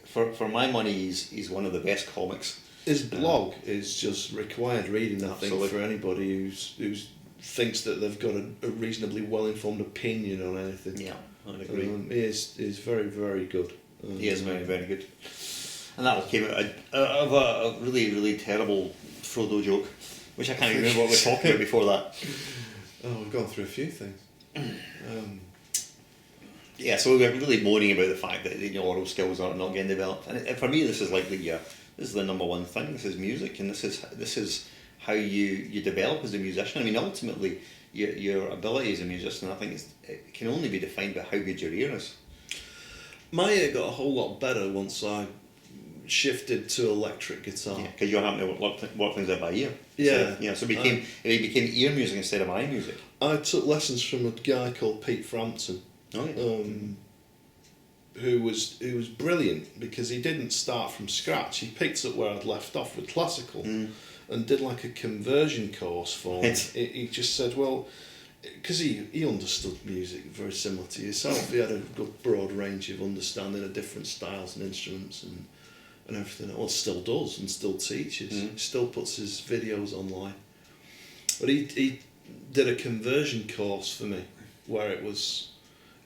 [SPEAKER 1] for my money, he's one of the best comics.
[SPEAKER 2] His blog is just required reading. I think for anybody who's thinks that they've got a reasonably well-informed opinion on anything.
[SPEAKER 1] Yeah, I'd agree.
[SPEAKER 2] He is very, very good.
[SPEAKER 1] He is very, very good. And that came out of a really, really terrible Frodo joke, which I can't even remember what we were talking about before that.
[SPEAKER 2] Oh, we've gone through a few things.
[SPEAKER 1] Yeah, so we were really moaning about the fact that oral skills are not getting developed, and for me, this is like this is the number one thing. This is music, and this is how you develop as a musician. I mean, ultimately, your ability as a musician, I think, it can only be defined by how good your ear is.
[SPEAKER 2] My ear got a whole lot better once I shifted to electric guitar.
[SPEAKER 1] Yeah, because you're having to work things out by ear.
[SPEAKER 2] Yeah.
[SPEAKER 1] So it became ear music instead of eye music.
[SPEAKER 2] I took lessons from a guy called Pete Frampton.
[SPEAKER 1] Oh, yeah.
[SPEAKER 2] Who was brilliant because he didn't start from scratch. He picked up where I'd left off with classical and did like a conversion course for me. He just said, well, because he understood music very similar to yourself. He had a good broad range of understanding of different styles and instruments and everything. Well, still does and still teaches. Still puts his videos online. But he did a conversion course for me where it was,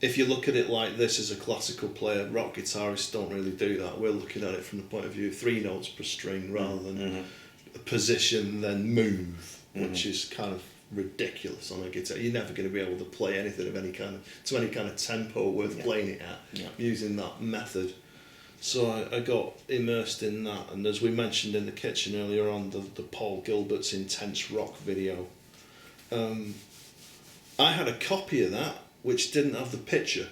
[SPEAKER 2] if you look at it like this as a classical player, rock guitarists don't really do that. We're looking at it from the point of view of 3 notes per string rather than a position then move, which is kind of ridiculous on a guitar. You're never going to be able to play anything of any kind of tempo worth playing it at using that method. So I got immersed in that, and as we mentioned in the kitchen earlier on, the Paul Gilbert's Intense Rock video, I had a copy of that which didn't have the picture.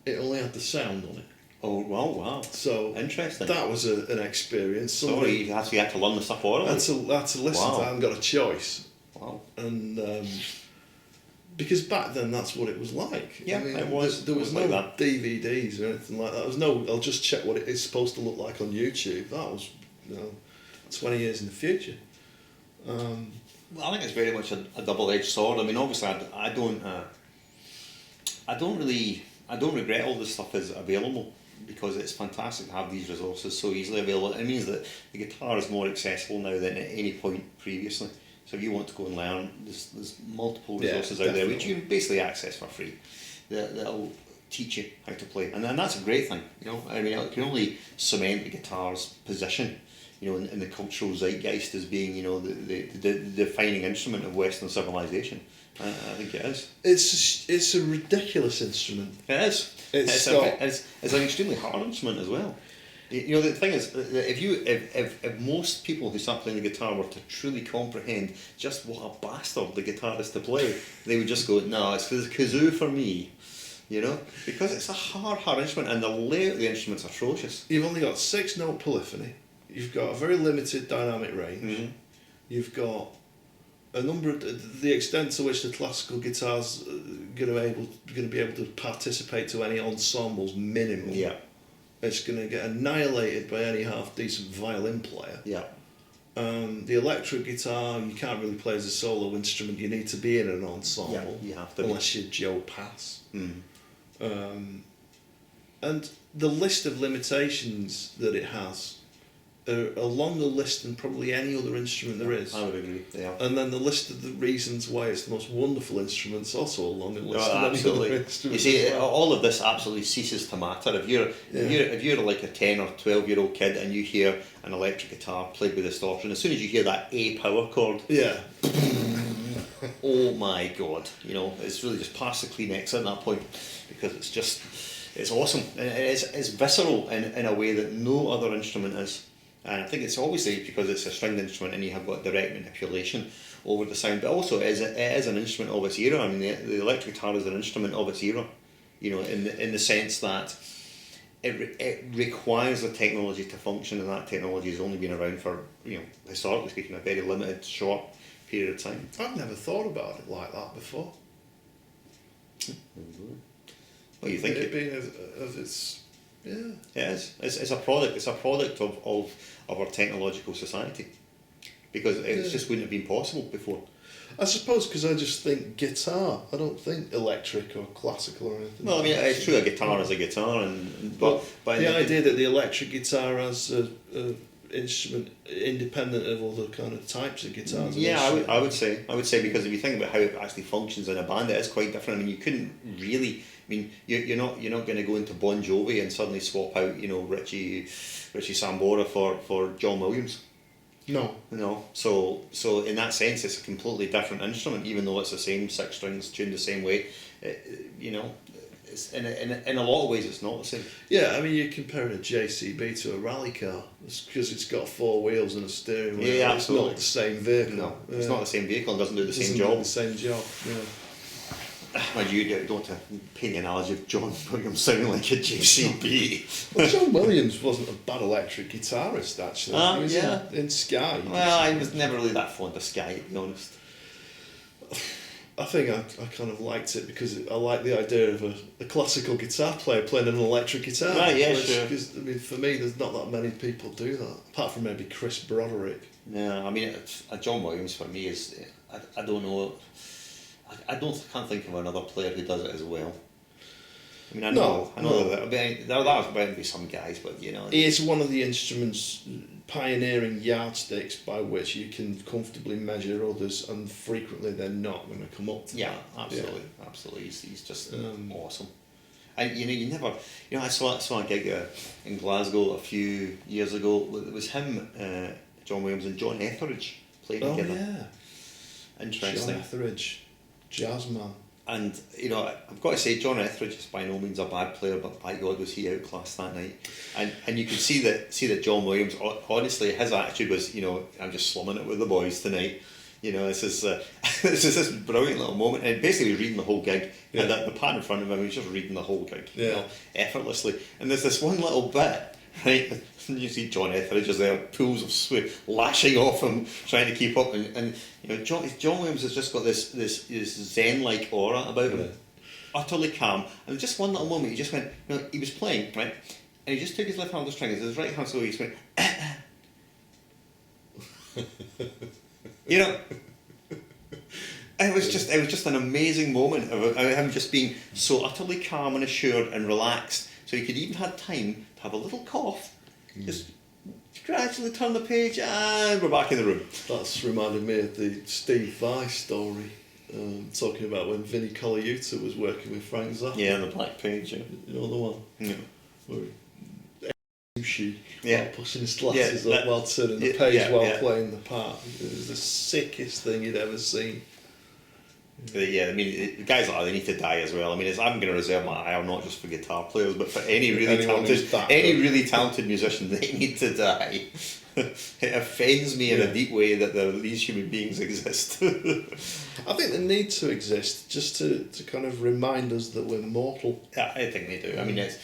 [SPEAKER 2] It only had the sound on it.
[SPEAKER 1] Oh, well, wow.
[SPEAKER 2] So
[SPEAKER 1] interesting.
[SPEAKER 2] That was an experience.
[SPEAKER 1] Sorry, you had to learn the stuff orally.
[SPEAKER 2] I had to listen to that. I hadn't got a choice.
[SPEAKER 1] Wow.
[SPEAKER 2] And because back then that's what it was like.
[SPEAKER 1] Yeah,
[SPEAKER 2] I mean,
[SPEAKER 1] it was.
[SPEAKER 2] There was no
[SPEAKER 1] like that.
[SPEAKER 2] DVDs or anything like that. There was no, I'll just check what it is supposed to look like on YouTube. That was, 20 years in the future.
[SPEAKER 1] Well, I think it's very much a double-edged sword. I mean, obviously, I don't regret all this stuff is available because it's fantastic to have these resources so easily available. It means that the guitar is more accessible now than at any point previously. So if you want to go and learn, there's multiple resources out there which you can basically access for free that'll teach you how to play, and that's a great thing. I mean, it can only cement the guitar's position, in the cultural zeitgeist as being, the defining instrument of Western civilization. I think it is.
[SPEAKER 2] It's a ridiculous instrument.
[SPEAKER 1] It is. It's an extremely hard instrument as well. The thing is, that if most people who start playing the guitar were to truly comprehend just what a bastard the guitar is to play, they would just go, no, it's the kazoo for me. Because it's a hard instrument and the layout of the instrument's atrocious.
[SPEAKER 2] You've only got 6-note polyphony. You've got a very limited dynamic range.
[SPEAKER 1] Mm-hmm.
[SPEAKER 2] You've got a number of the extent to which the classical guitar's going to be able to participate to any ensembles minimal.
[SPEAKER 1] Yeah.
[SPEAKER 2] It's going to get annihilated by any half decent violin player.
[SPEAKER 1] Yeah.
[SPEAKER 2] The electric guitar you can't really play as a solo instrument. You need to be in an ensemble.
[SPEAKER 1] Yeah, you have to.
[SPEAKER 2] Unless you're Joe Pass.
[SPEAKER 1] Mm.
[SPEAKER 2] And the list of limitations that it has are a longer list than probably any other instrument there is.
[SPEAKER 1] I would agree. Yeah.
[SPEAKER 2] And then the list of the reasons why it's the most wonderful instrument is also a longer list than
[SPEAKER 1] absolutely.
[SPEAKER 2] any other instrument.
[SPEAKER 1] You see,
[SPEAKER 2] well.
[SPEAKER 1] all of this absolutely ceases to matter if you're like a 10 or 12-year-old kid and you hear an electric guitar played with distortion. As soon as you hear that A power chord, oh my God, it's really just pass the Kleenex at that point because it's It's awesome. And it's visceral in a way that no other instrument is. And I think it's obviously because it's a stringed instrument and you have got direct manipulation over the sound, but also it is an instrument of its era. I mean, the electric guitar is an instrument of its era, you know, in the sense that it requires the technology to function, and that technology has only been around for, you know, historically speaking, a very limited, short period of time.
[SPEAKER 2] I've never thought about it like that before.
[SPEAKER 1] Well, you think
[SPEAKER 2] it being of its, yeah.
[SPEAKER 1] It is. It's a product. It's a product of our technological society, because it just wouldn't have been possible before.
[SPEAKER 2] I suppose because I just think guitar. I don't think electric or classical or anything.
[SPEAKER 1] Well, I mean, it's true. A guitar is a guitar, but
[SPEAKER 2] the idea that the electric guitar has a instrument independent of all the kind of types of guitars.
[SPEAKER 1] Yeah, I would say because if you think about how it actually functions in a band, it is quite different. I mean, you couldn't really. I mean, you're not going to go into Bon Jovi and suddenly swap out, you know, Richie Sambora for John Williams. No. So in that sense, it's a completely different instrument, even though it's the same six strings tuned the same way. You know, it's in a lot of ways it's not the same.
[SPEAKER 2] Yeah, I mean, you're comparing a JCB to a rally car because it's got four wheels and a steering wheel.
[SPEAKER 1] Yeah,
[SPEAKER 2] it's not the same vehicle.
[SPEAKER 1] No, it's not the same vehicle and doesn't do the same
[SPEAKER 2] Do
[SPEAKER 1] job.
[SPEAKER 2] the same job. Yeah.
[SPEAKER 1] Well, you don't want to paint the analogy of John Williams sounding like a JCB.
[SPEAKER 2] Well, John Williams wasn't a bad electric guitarist, actually. He was in Sky.
[SPEAKER 1] Well, I was never really that fond of Sky, to be honest.
[SPEAKER 2] I think I kind of liked it because I like the idea of a classical guitar player playing an electric guitar.
[SPEAKER 1] Right, yeah, sure.
[SPEAKER 2] Because, I mean, for me, there's not that many people do that, apart from maybe Chris Broderick.
[SPEAKER 1] Yeah, I mean, John Williams for me is, I don't know, can't think of another player who does it as well. I mean, I know that. I mean, there are bound to be some guys, but you know,
[SPEAKER 2] he is one of the instruments pioneering yardsticks by which you can comfortably measure others, and frequently they're not going to come up to that.
[SPEAKER 1] Absolutely. He's just awesome. And you never, I saw a gig in Glasgow a few years ago. It was him, John Williams, and John Etheridge playing together.
[SPEAKER 2] Yeah,
[SPEAKER 1] interesting.
[SPEAKER 2] John Etheridge, jazz man.
[SPEAKER 1] And I've got to say, John Etheridge is by no means a bad player, but by God was he outclassed that night. And you could see that John Williams, honestly, his attitude was, I'm just slumming it with the boys tonight. This is this brilliant little moment, and basically reading the whole gig.
[SPEAKER 2] Yeah.
[SPEAKER 1] And the pad in front of him, he was just reading the whole gig,
[SPEAKER 2] yeah.
[SPEAKER 1] Effortlessly. And there's this one little bit, right? And you see John Etheridge is there, pools of sweat lashing off him, trying to keep up, and John Williams has just got this zen-like aura about him, utterly calm. And just one little moment, he just went, he was playing, right, and he just took his left hand on the string, his right hand, so he just went, It was just an amazing moment of him just being so utterly calm and assured and relaxed. So he could even have time to have a little cough, just gradually turn the page, and we're back in the room.
[SPEAKER 2] That's reminded me of the Steve Vai story, talking about when Vinnie Colaiuta was working with Frank Zappa.
[SPEAKER 1] Yeah, the Black Page. Yeah.
[SPEAKER 2] You know the one?
[SPEAKER 1] Yeah.
[SPEAKER 2] Where sushi,
[SPEAKER 1] yeah,
[SPEAKER 2] pushing his glasses up while turning the page while playing the part. It was the sickest thing you'd ever seen.
[SPEAKER 1] Yeah, I mean, the guys like that, they need to die as well. I mean, I'm going to reserve my ire not just for guitar players, but for any really talented musician, they need to die. It offends me in a deep way that these human beings exist.
[SPEAKER 2] I think they need to exist just to kind of remind us that we're mortal.
[SPEAKER 1] Yeah, I think they do. I mean, it's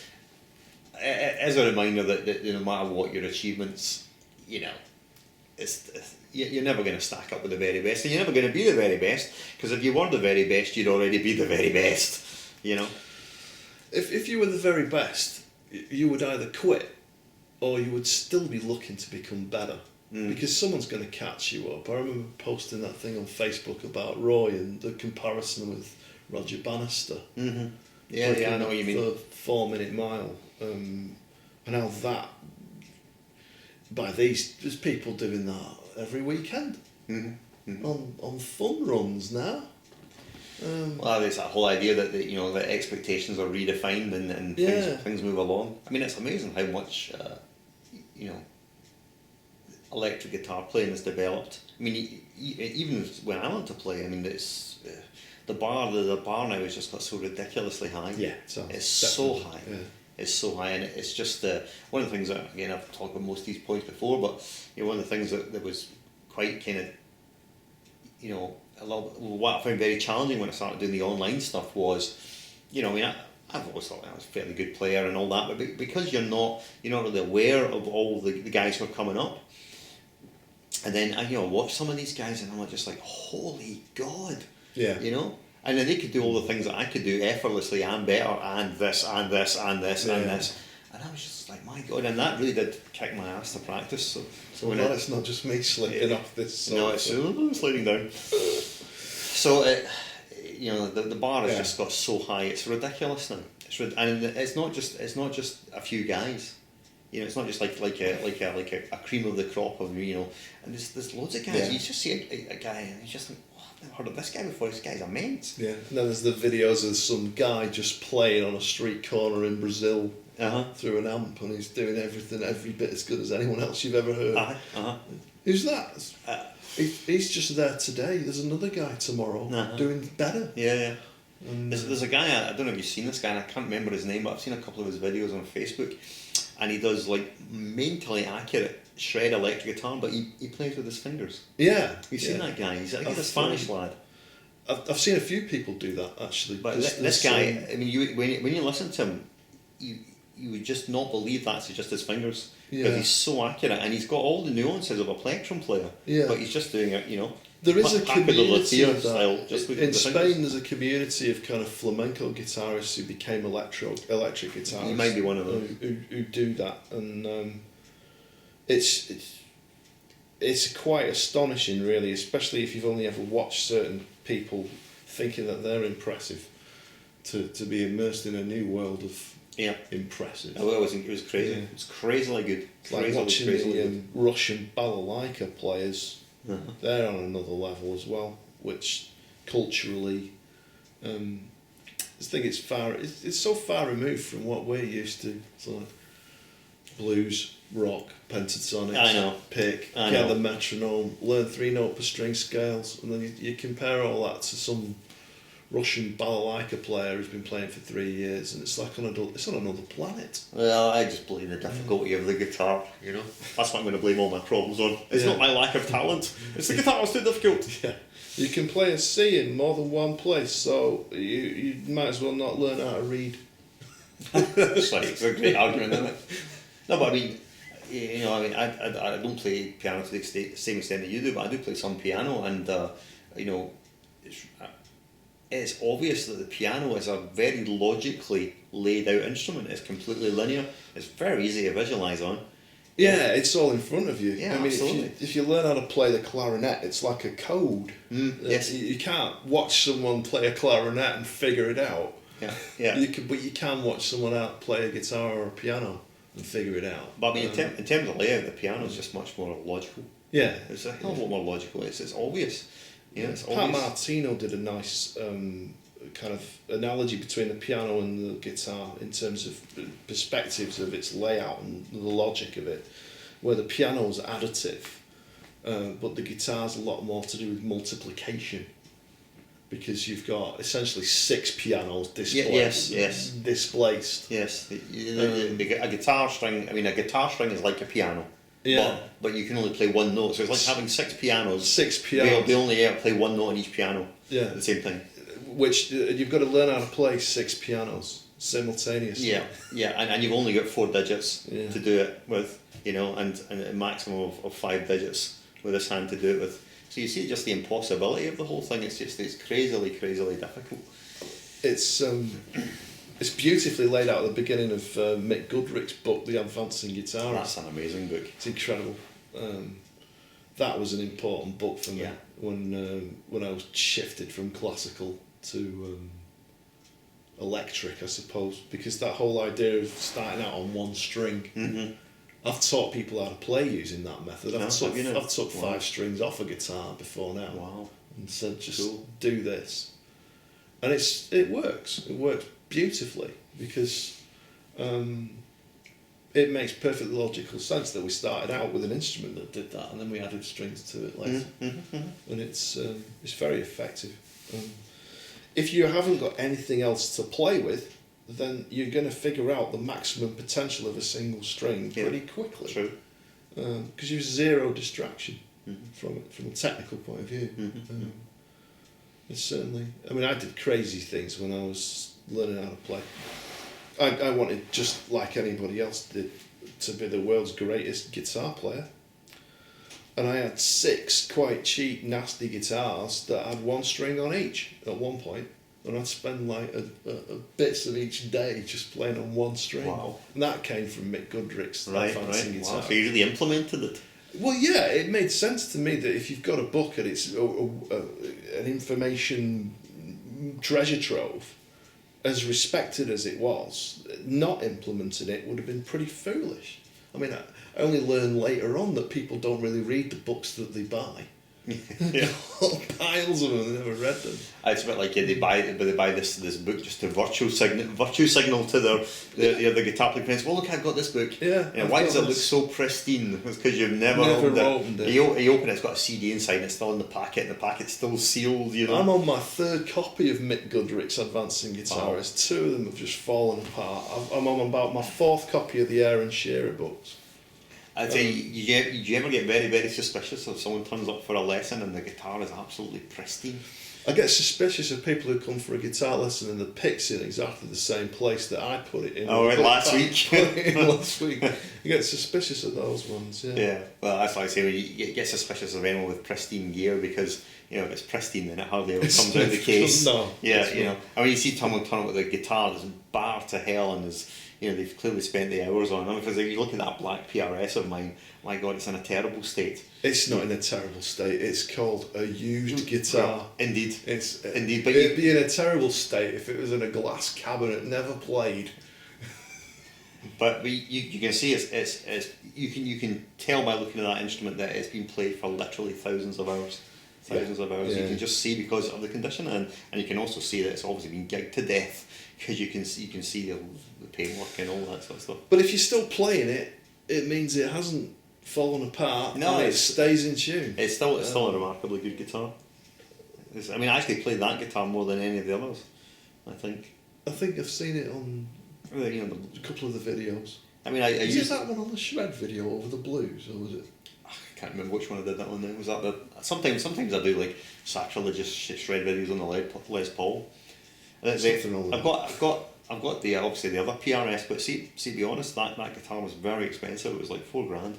[SPEAKER 1] as a reminder that no matter what your achievements, you're never going to stack up with the very best, and you're never going to be the very best, because if you were the very best, you'd already be the very best.
[SPEAKER 2] If you were the very best, you would either quit or you would still be looking to become better, because someone's going to catch you up. I remember posting that thing on Facebook about Roy and the comparison with Roger Bannister.
[SPEAKER 1] Mm-hmm. Yeah, I know what you mean.
[SPEAKER 2] The 4 Minute Mile, and how that, there's people doing that every weekend on fun runs now.
[SPEAKER 1] Well, there's that whole idea that that expectations are redefined and things move along. I mean, it's amazing how much electric guitar playing has developed. I mean, even when I want to play, I mean, the bar now has just got so ridiculously high.
[SPEAKER 2] Yeah,
[SPEAKER 1] it's so
[SPEAKER 2] definitely,
[SPEAKER 1] high.
[SPEAKER 2] yeah.
[SPEAKER 1] It's so high, and it's just one of the things that, again, I've talked about most of these points before, but one of the things that was quite kind of, what I found very challenging when I started doing the online stuff was, I've always thought I was a fairly good player and all that, but because you're not really aware of all the guys who are coming up, and then I watch some of these guys and I'm just like, holy God,
[SPEAKER 2] Yeah.
[SPEAKER 1] And then they could do all the things that I could do effortlessly and better, and this, and this, and this, and this. And I was just like, my God, and that really did kick my ass to practice. So
[SPEAKER 2] Well, it's not just me slipping off this.
[SPEAKER 1] No, it's sliding down. So, the bar has just got so high, it's ridiculous now. And it's not just a few guys. It's not just like a cream of the crop of and there's loads of guys.
[SPEAKER 2] Yeah.
[SPEAKER 1] You just see a guy and he's just like, I've never heard of this guy before. This guy's immense.
[SPEAKER 2] Yeah. And then there's the videos of some guy just playing on a street corner in Brazil through an amp, and he's doing everything every bit as good as anyone else you've ever heard. Who's that? He's just there today. There's another guy tomorrow doing better.
[SPEAKER 1] Yeah. There's a guy, I don't know if you've seen this guy, and I can't remember his name, but I've seen a couple of his videos on Facebook, and he does like mentally accurate shred electric guitar, but he plays with his fingers.
[SPEAKER 2] Yeah.
[SPEAKER 1] You've seen that guy? He's a Spanish lad.
[SPEAKER 2] I've seen a few people do that actually.
[SPEAKER 1] But this guy, I mean, when you listen to him, you would just not believe that's just his fingers, because he's so accurate, and he's got all the nuances of a plectrum player.
[SPEAKER 2] Yeah.
[SPEAKER 1] But he's just doing it,
[SPEAKER 2] There is a community of
[SPEAKER 1] style,
[SPEAKER 2] that.
[SPEAKER 1] just
[SPEAKER 2] In Spain, there's a community of kind of flamenco guitarists who became electric guitarists.
[SPEAKER 1] You might be one of them.
[SPEAKER 2] Who do that, and it's quite astonishing, really, especially if you've only ever watched certain people thinking that they're impressive, to be immersed in a new world of impressive.
[SPEAKER 1] Oh, it was crazy.
[SPEAKER 2] Yeah.
[SPEAKER 1] It was crazily good.
[SPEAKER 2] It's like watching the Russian balalaika players. They're on another level as well, which culturally, I think it's so far removed from what we're used to. It's like blues, rock, pentatonics,
[SPEAKER 1] I know.
[SPEAKER 2] pick, get the metronome, learn 3-note per string scales, and then you compare all that to some Russian balalaika player who's been playing for 3 years, and it's like it's on another planet.
[SPEAKER 1] Well, I just blame the difficulty of the guitar, That's what I'm going to blame all my problems on. It's not my lack of talent. It's the guitar that's too difficult.
[SPEAKER 2] Yeah. You can play a C in more than one place, so you might as well not learn how to read.
[SPEAKER 1] It's a great argument, isn't it? No, but I mean, I don't play piano to the same extent that you do, but I do play some piano, and it's obvious that the piano is a very logically laid out instrument. It's completely linear. It's very easy to visualise on.
[SPEAKER 2] Yeah, it's all in front of you.
[SPEAKER 1] Yeah,
[SPEAKER 2] I mean,
[SPEAKER 1] absolutely.
[SPEAKER 2] if you learn how to play the clarinet, it's like a code.
[SPEAKER 1] Yes.
[SPEAKER 2] You can't watch someone play a clarinet and figure it out.
[SPEAKER 1] Yeah.
[SPEAKER 2] But you can watch someone out play a guitar or a piano and figure it out.
[SPEAKER 1] But I mean, in terms of layout, the piano is just much more logical.
[SPEAKER 2] Yeah.
[SPEAKER 1] It's a hell of a lot more logical. It's obvious. It's
[SPEAKER 2] Pat
[SPEAKER 1] obvious.
[SPEAKER 2] Martino did a nice kind of analogy between the piano and the guitar in terms of perspectives of its layout and the logic of it, where the piano's additive, but the guitar's a lot more to do with multiplication, because you've got essentially 6 pianos displaced. Displaced.
[SPEAKER 1] Yes, a guitar string. I mean, a guitar string is like a piano.
[SPEAKER 2] Yeah.
[SPEAKER 1] But you can only play one note, so it's like having 6 pianos.
[SPEAKER 2] 6 pianos.
[SPEAKER 1] They only ever play one note on each piano.
[SPEAKER 2] Yeah.
[SPEAKER 1] At the same time.
[SPEAKER 2] Which you've got to learn how to play 6 pianos simultaneously.
[SPEAKER 1] Yeah, and you've only got 4 digits to do it with, and a maximum of 5 digits with this hand to do it with. So you see just the impossibility of the whole thing. It's crazily difficult.
[SPEAKER 2] It's beautifully laid out at the beginning of Mick Goodrick's book, The Advancing Guitarist.
[SPEAKER 1] That's an amazing book.
[SPEAKER 2] It's incredible. That was an important book for me when I was shifted from classical to electric, I suppose, because that whole idea of starting out on one string.
[SPEAKER 1] Mm-hmm.
[SPEAKER 2] I've taught people how to play using that method. I've took 5
[SPEAKER 1] Wow.
[SPEAKER 2] strings off a guitar before now.
[SPEAKER 1] Wow.
[SPEAKER 2] And said, just
[SPEAKER 1] Cool.
[SPEAKER 2] do this. And it works. It works beautifully, because it makes perfectly logical sense that we started out with an instrument that did that, and then we added strings to it later.
[SPEAKER 1] Mm-hmm.
[SPEAKER 2] And it's very effective. if you haven't got anything else to play with, then you're going to figure out the maximum potential of a single string pretty quickly.
[SPEAKER 1] True.
[SPEAKER 2] Because you've zero distraction
[SPEAKER 1] Mm-hmm.
[SPEAKER 2] from a technical point of view.
[SPEAKER 1] Mm-hmm.
[SPEAKER 2] It's certainly. I mean, I did crazy things when I was learning how to play. I wanted, just like anybody else did, to be the world's greatest guitar player. And I had 6 quite cheap, nasty guitars that had 1 string on each at one point. And I'd spend like a bits of each day just playing on 1 string.
[SPEAKER 1] Wow.
[SPEAKER 2] And that came from Mick Goodrick's
[SPEAKER 1] Right.
[SPEAKER 2] fancy guitar.
[SPEAKER 1] Wow. So you really implemented it.
[SPEAKER 2] Well, yeah, it made sense to me that if you've got a book and it's an information treasure trove, as respected as it was, not implementing it would have been pretty foolish. I mean, I only learned later on that people don't really read the books that they buy.
[SPEAKER 1] Yeah.
[SPEAKER 2] Whole piles of them, they never read them.
[SPEAKER 1] It's a bit like they buy this book just to virtue signal to the guitar player friends. Well, look, I've got this book.
[SPEAKER 2] Yeah.
[SPEAKER 1] You know, why does it look so pristine? It's because you've never
[SPEAKER 2] opened it.
[SPEAKER 1] You open it, it's got a CD inside, and it's still in the packet, and the packet's still sealed. You know.
[SPEAKER 2] I'm on my 3rd copy of Mick Goodrick's Advancing Guitarist. 2 of them have just fallen apart. I'm on about my 4th copy of the Aaron Shearer books.
[SPEAKER 1] I'd say, you ever get very, very suspicious if someone turns up for a lesson and the guitar is absolutely pristine?
[SPEAKER 2] I get suspicious of people who come for a guitar lesson and the pick's in exactly the same place that I put it in.
[SPEAKER 1] Oh, right, last week.
[SPEAKER 2] Last week. You get suspicious of those ones, yeah.
[SPEAKER 1] Yeah, well, that's why I say you get suspicious of anyone with pristine gear because, you know, if it's pristine, then it hardly ever comes out of the case.
[SPEAKER 2] No.
[SPEAKER 1] Yeah, you know. I mean, you see someone turn up with a guitar that's bar to hell and is, you know, they've clearly spent the hours on it. Because if you look at that black PRS of mine, my God, it's in a terrible state.
[SPEAKER 2] It's not in a terrible state. It's called a used guitar.
[SPEAKER 1] Well, indeed.
[SPEAKER 2] Indeed,
[SPEAKER 1] but
[SPEAKER 2] it'd be in a terrible state if it was in a glass cabinet, never played.
[SPEAKER 1] But you can see it's you can tell by looking at that instrument that it's been played for literally thousands of hours. Thousands of hours.
[SPEAKER 2] Yeah.
[SPEAKER 1] You can just see because of the condition, and you can also see that it's obviously been gigged to death because you can see the paintwork and all that sort of stuff.
[SPEAKER 2] But if you're still playing it, it means it hasn't fallen apart.
[SPEAKER 1] No,
[SPEAKER 2] and it
[SPEAKER 1] it's-
[SPEAKER 2] stays in tune.
[SPEAKER 1] It's still a remarkably good guitar. I mean, I actually played that guitar more than any of the others. I think.
[SPEAKER 2] I think I've seen it on
[SPEAKER 1] You know,
[SPEAKER 2] a couple of the videos.
[SPEAKER 1] I mean, I
[SPEAKER 2] Is
[SPEAKER 1] used.
[SPEAKER 2] it that one on the Shred video over the blues, or was it?
[SPEAKER 1] I can't remember which one I did that one. Then was that the sometimes I do like sacrilegious shred videos on the Les Paul.
[SPEAKER 2] Something wrong with
[SPEAKER 1] I've got the obviously the other PRS, but see to be honest, that guitar was very expensive. It was like $4,000,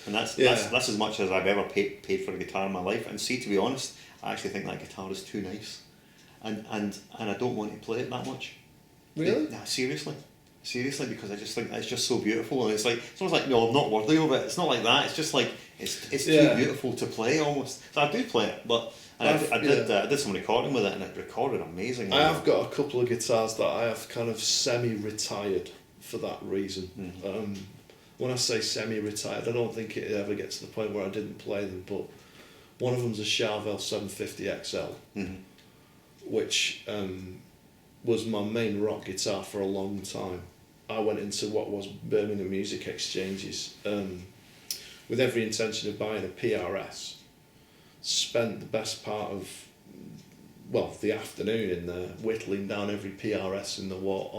[SPEAKER 1] and that's as much as I've ever paid for a guitar in my life. And see, to be honest, I actually think that guitar is too nice, and I don't want to play it that much.
[SPEAKER 2] Really?
[SPEAKER 1] No, seriously, because I just think it's just so beautiful, and it's almost like no, I'm not worthy of it. It's not like that. It's just like it's too beautiful to play almost. So I do play it, but I did some recording with it, and it recorded amazingly.
[SPEAKER 2] I have got a couple of guitars that I have kind of semi-retired for that reason. When I say semi-retired, I don't think it ever gets to the point where I didn't play them, but one of them's a Charvel 750 XL, which was my main rock guitar for a long time. I went into what was Birmingham Music Exchanges with every intention of buying a PRS. Spent the best part of the afternoon in there whittling down every PRS on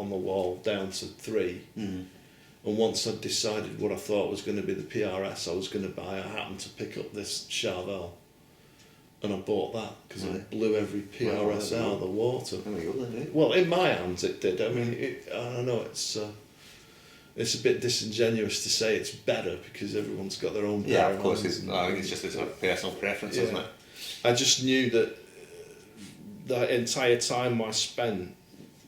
[SPEAKER 2] the wall down to 3. And once I'd decided what I thought was going to be the PRS I was going to buy, I happened to pick up this Charvel, and I bought that because it blew every PRS out of the water.
[SPEAKER 1] There we go, then, eh?
[SPEAKER 2] Well, in my hands it did. I mean, I don't know, it's a bit disingenuous to say it's better because everyone's got their own.
[SPEAKER 1] Yeah, of course. It's just a personal preference, isn't it?
[SPEAKER 2] I just knew that the entire time I spent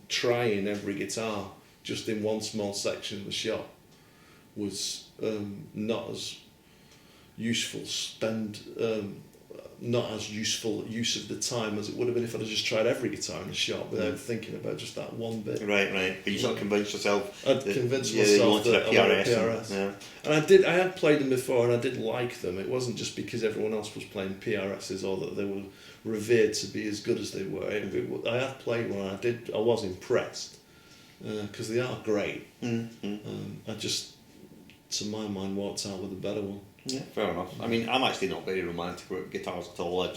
[SPEAKER 2] trying every guitar just in one small section of the shop was not as useful use of the time as it would have been if I'd have just tried every guitar in the shop without thinking about just that one bit.
[SPEAKER 1] Right. But you sort of convinced yourself.
[SPEAKER 2] I'd convinced myself
[SPEAKER 1] you
[SPEAKER 2] that
[SPEAKER 1] wanted
[SPEAKER 2] I
[SPEAKER 1] a
[SPEAKER 2] wanted
[SPEAKER 1] PRS.
[SPEAKER 2] a PRS. And I had played them before and I did like them. It wasn't just because everyone else was playing PRSs or that they were revered to be as good as they were. I had played one and I was impressed because they are great. I just, to my mind, walked out with a better one.
[SPEAKER 1] Yeah, fair enough. I mean, I'm actually not very romantic about guitars at all.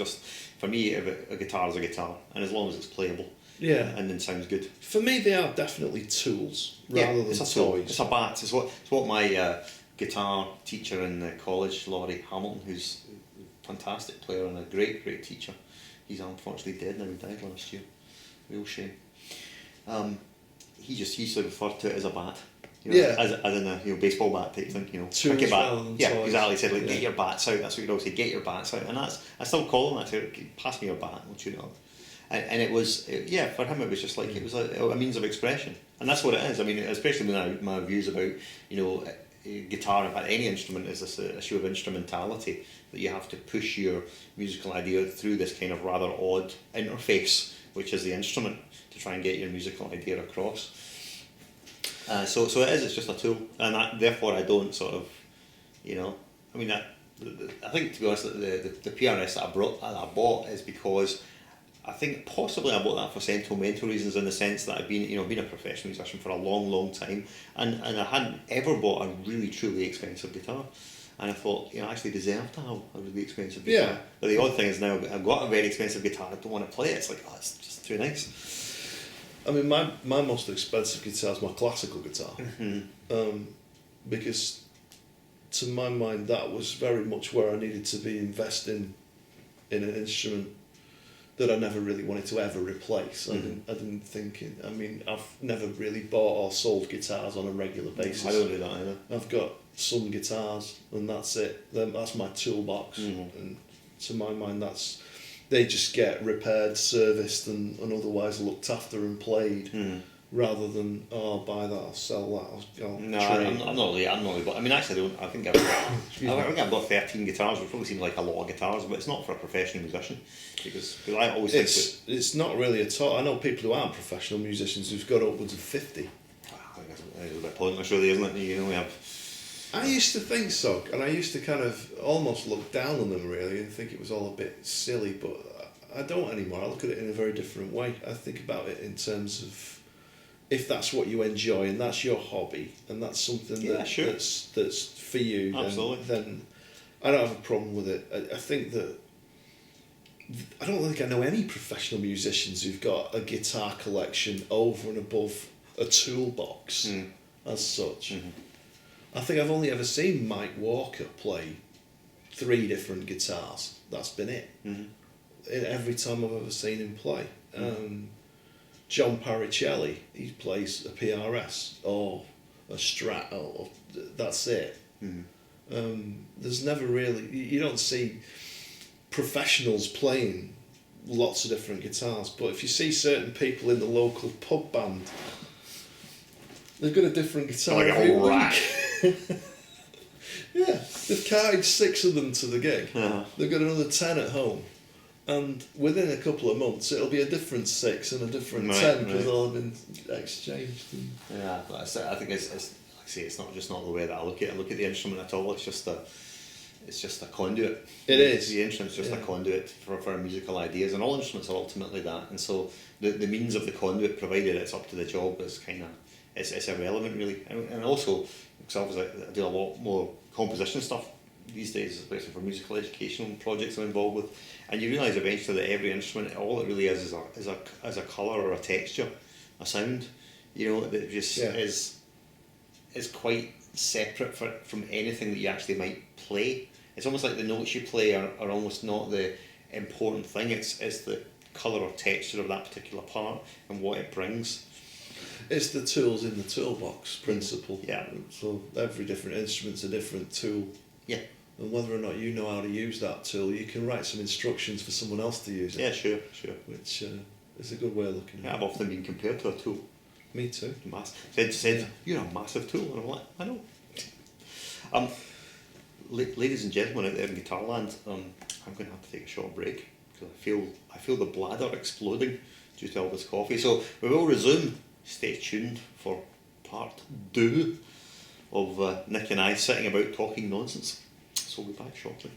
[SPEAKER 1] For me, a guitar is a guitar, and as long as it's playable,
[SPEAKER 2] Yeah.
[SPEAKER 1] and then sounds good.
[SPEAKER 2] For me, they are definitely tools rather than
[SPEAKER 1] it's a tool.
[SPEAKER 2] toys.
[SPEAKER 1] It's a bat. It's what my guitar teacher in college, Laurie Hamilton, who's a fantastic player and a great teacher. He's unfortunately dead now. He died last year. Real shame. He just used to refer to it as a bat.
[SPEAKER 2] Yeah.
[SPEAKER 1] As in a baseball bat type thing,
[SPEAKER 2] Tools
[SPEAKER 1] cricket bat.
[SPEAKER 2] rather than
[SPEAKER 1] Yeah,
[SPEAKER 2] toys.
[SPEAKER 1] exactly. He said
[SPEAKER 2] Yeah.
[SPEAKER 1] get your bats out. That's what he'd always say. Get your bats out, and I still call him. I say, pass me your bat, and we'll tune it up. And it was for him it was just like it was a means of expression, and that's what it is. I mean, especially when my views about guitar, in fact any instrument, is this issue of instrumentality, that you have to push your musical idea through this kind of rather odd interface, which is the instrument, to try and get your musical idea across. So it is. It's just a tool, and therefore I don't sort of, I mean, I think, to be honest, the PRS that I bought is because I think possibly I bought that for sentimental reasons, in the sense that I've been a professional musician for a long time, and I hadn't ever bought a really truly expensive guitar, and I thought I actually deserve to have a really expensive guitar.
[SPEAKER 2] Yeah.
[SPEAKER 1] But the odd thing is now I've got a very expensive guitar. I don't want to play it. It's like, oh, it's just too nice.
[SPEAKER 2] I mean, my most expensive guitar is my classical guitar, because to my mind that was very much where I needed to be investing in an instrument that I never really wanted to ever replace. I didn't think. I mean, I've never really bought or sold guitars on a regular basis.
[SPEAKER 1] I don't do that either.
[SPEAKER 2] I've got some guitars, and that's it. That's my toolbox, and to my mind, they just get repaired, serviced, and otherwise looked after and played, rather than buy that, or sell that, or
[SPEAKER 1] No,
[SPEAKER 2] trade.
[SPEAKER 1] I'm not really. But I mean, actually, I think I've got 13 guitars, which probably seems like a lot of guitars, but it's not for a professional musician, because I always think
[SPEAKER 2] It's not really at all. I know people who aren't professional musicians who've got upwards of 50.
[SPEAKER 1] I think it's a bit pointless, really, isn't it? We have.
[SPEAKER 2] I used to think so, and I used to kind of almost look down on them, really, and think it was all a bit silly, but I don't anymore. I look at it in a very different way. I think about it in terms of, if that's what you enjoy and that's your hobby and that's something that's for you, then I don't have a problem with it. I think that I don't think I know any professional musicians who've got a guitar collection over and above a toolbox as such. I think I've only ever seen Mike Walker play 3 different guitars. That's been it. Every time I've ever seen him play. John Paricelli, he plays a PRS or a Strat, or that's it. There's never really, you don't see professionals playing lots of different guitars, but if you see certain people in the local pub band, they've got a different guitar
[SPEAKER 1] like
[SPEAKER 2] every
[SPEAKER 1] a whole rack.
[SPEAKER 2] Yeah, they've carried 6 of them to the gig. They've got another 10 at home. And within a couple of months, it'll be a different 6 and a different 10, because they'll have been exchanged.
[SPEAKER 1] Yeah, but I think it's like I say, it's not the way that I look at it. I look at the instrument at all. It's just a conduit.
[SPEAKER 2] It is.
[SPEAKER 1] The instrument's just a conduit for musical ideas, and all instruments are ultimately that. And so the means of the conduit, provided it's up to the job, is kind of it's irrelevant, really. And also, because obviously I do a lot more composition stuff these days, especially for musical educational projects I'm involved with, and you realise eventually that every instrument, all it really is a colour or a texture, a sound, that just is quite separate from anything that you actually might play. It's almost like the notes you play are almost not the important thing. It's the colour or texture of that particular part and what it brings.
[SPEAKER 2] It's the tools in the toolbox principle.
[SPEAKER 1] Yeah.
[SPEAKER 2] So every different instrument's a different tool.
[SPEAKER 1] Yeah.
[SPEAKER 2] And whether or not you know how to use that tool, you can write some instructions for someone else to use it.
[SPEAKER 1] Yeah, sure.
[SPEAKER 2] Which is a good way of looking at it.
[SPEAKER 1] I've often been compared to a tool.
[SPEAKER 2] Me too.
[SPEAKER 1] Said you're a massive tool, and I'm like, I know. Ladies and gentlemen out there in Guitarland, I'm going to have to take a short break because I feel the bladder exploding due to all this coffee. So we will resume. Stay tuned for part 2 of Nick and I sitting about talking nonsense. So we'll be back shortly.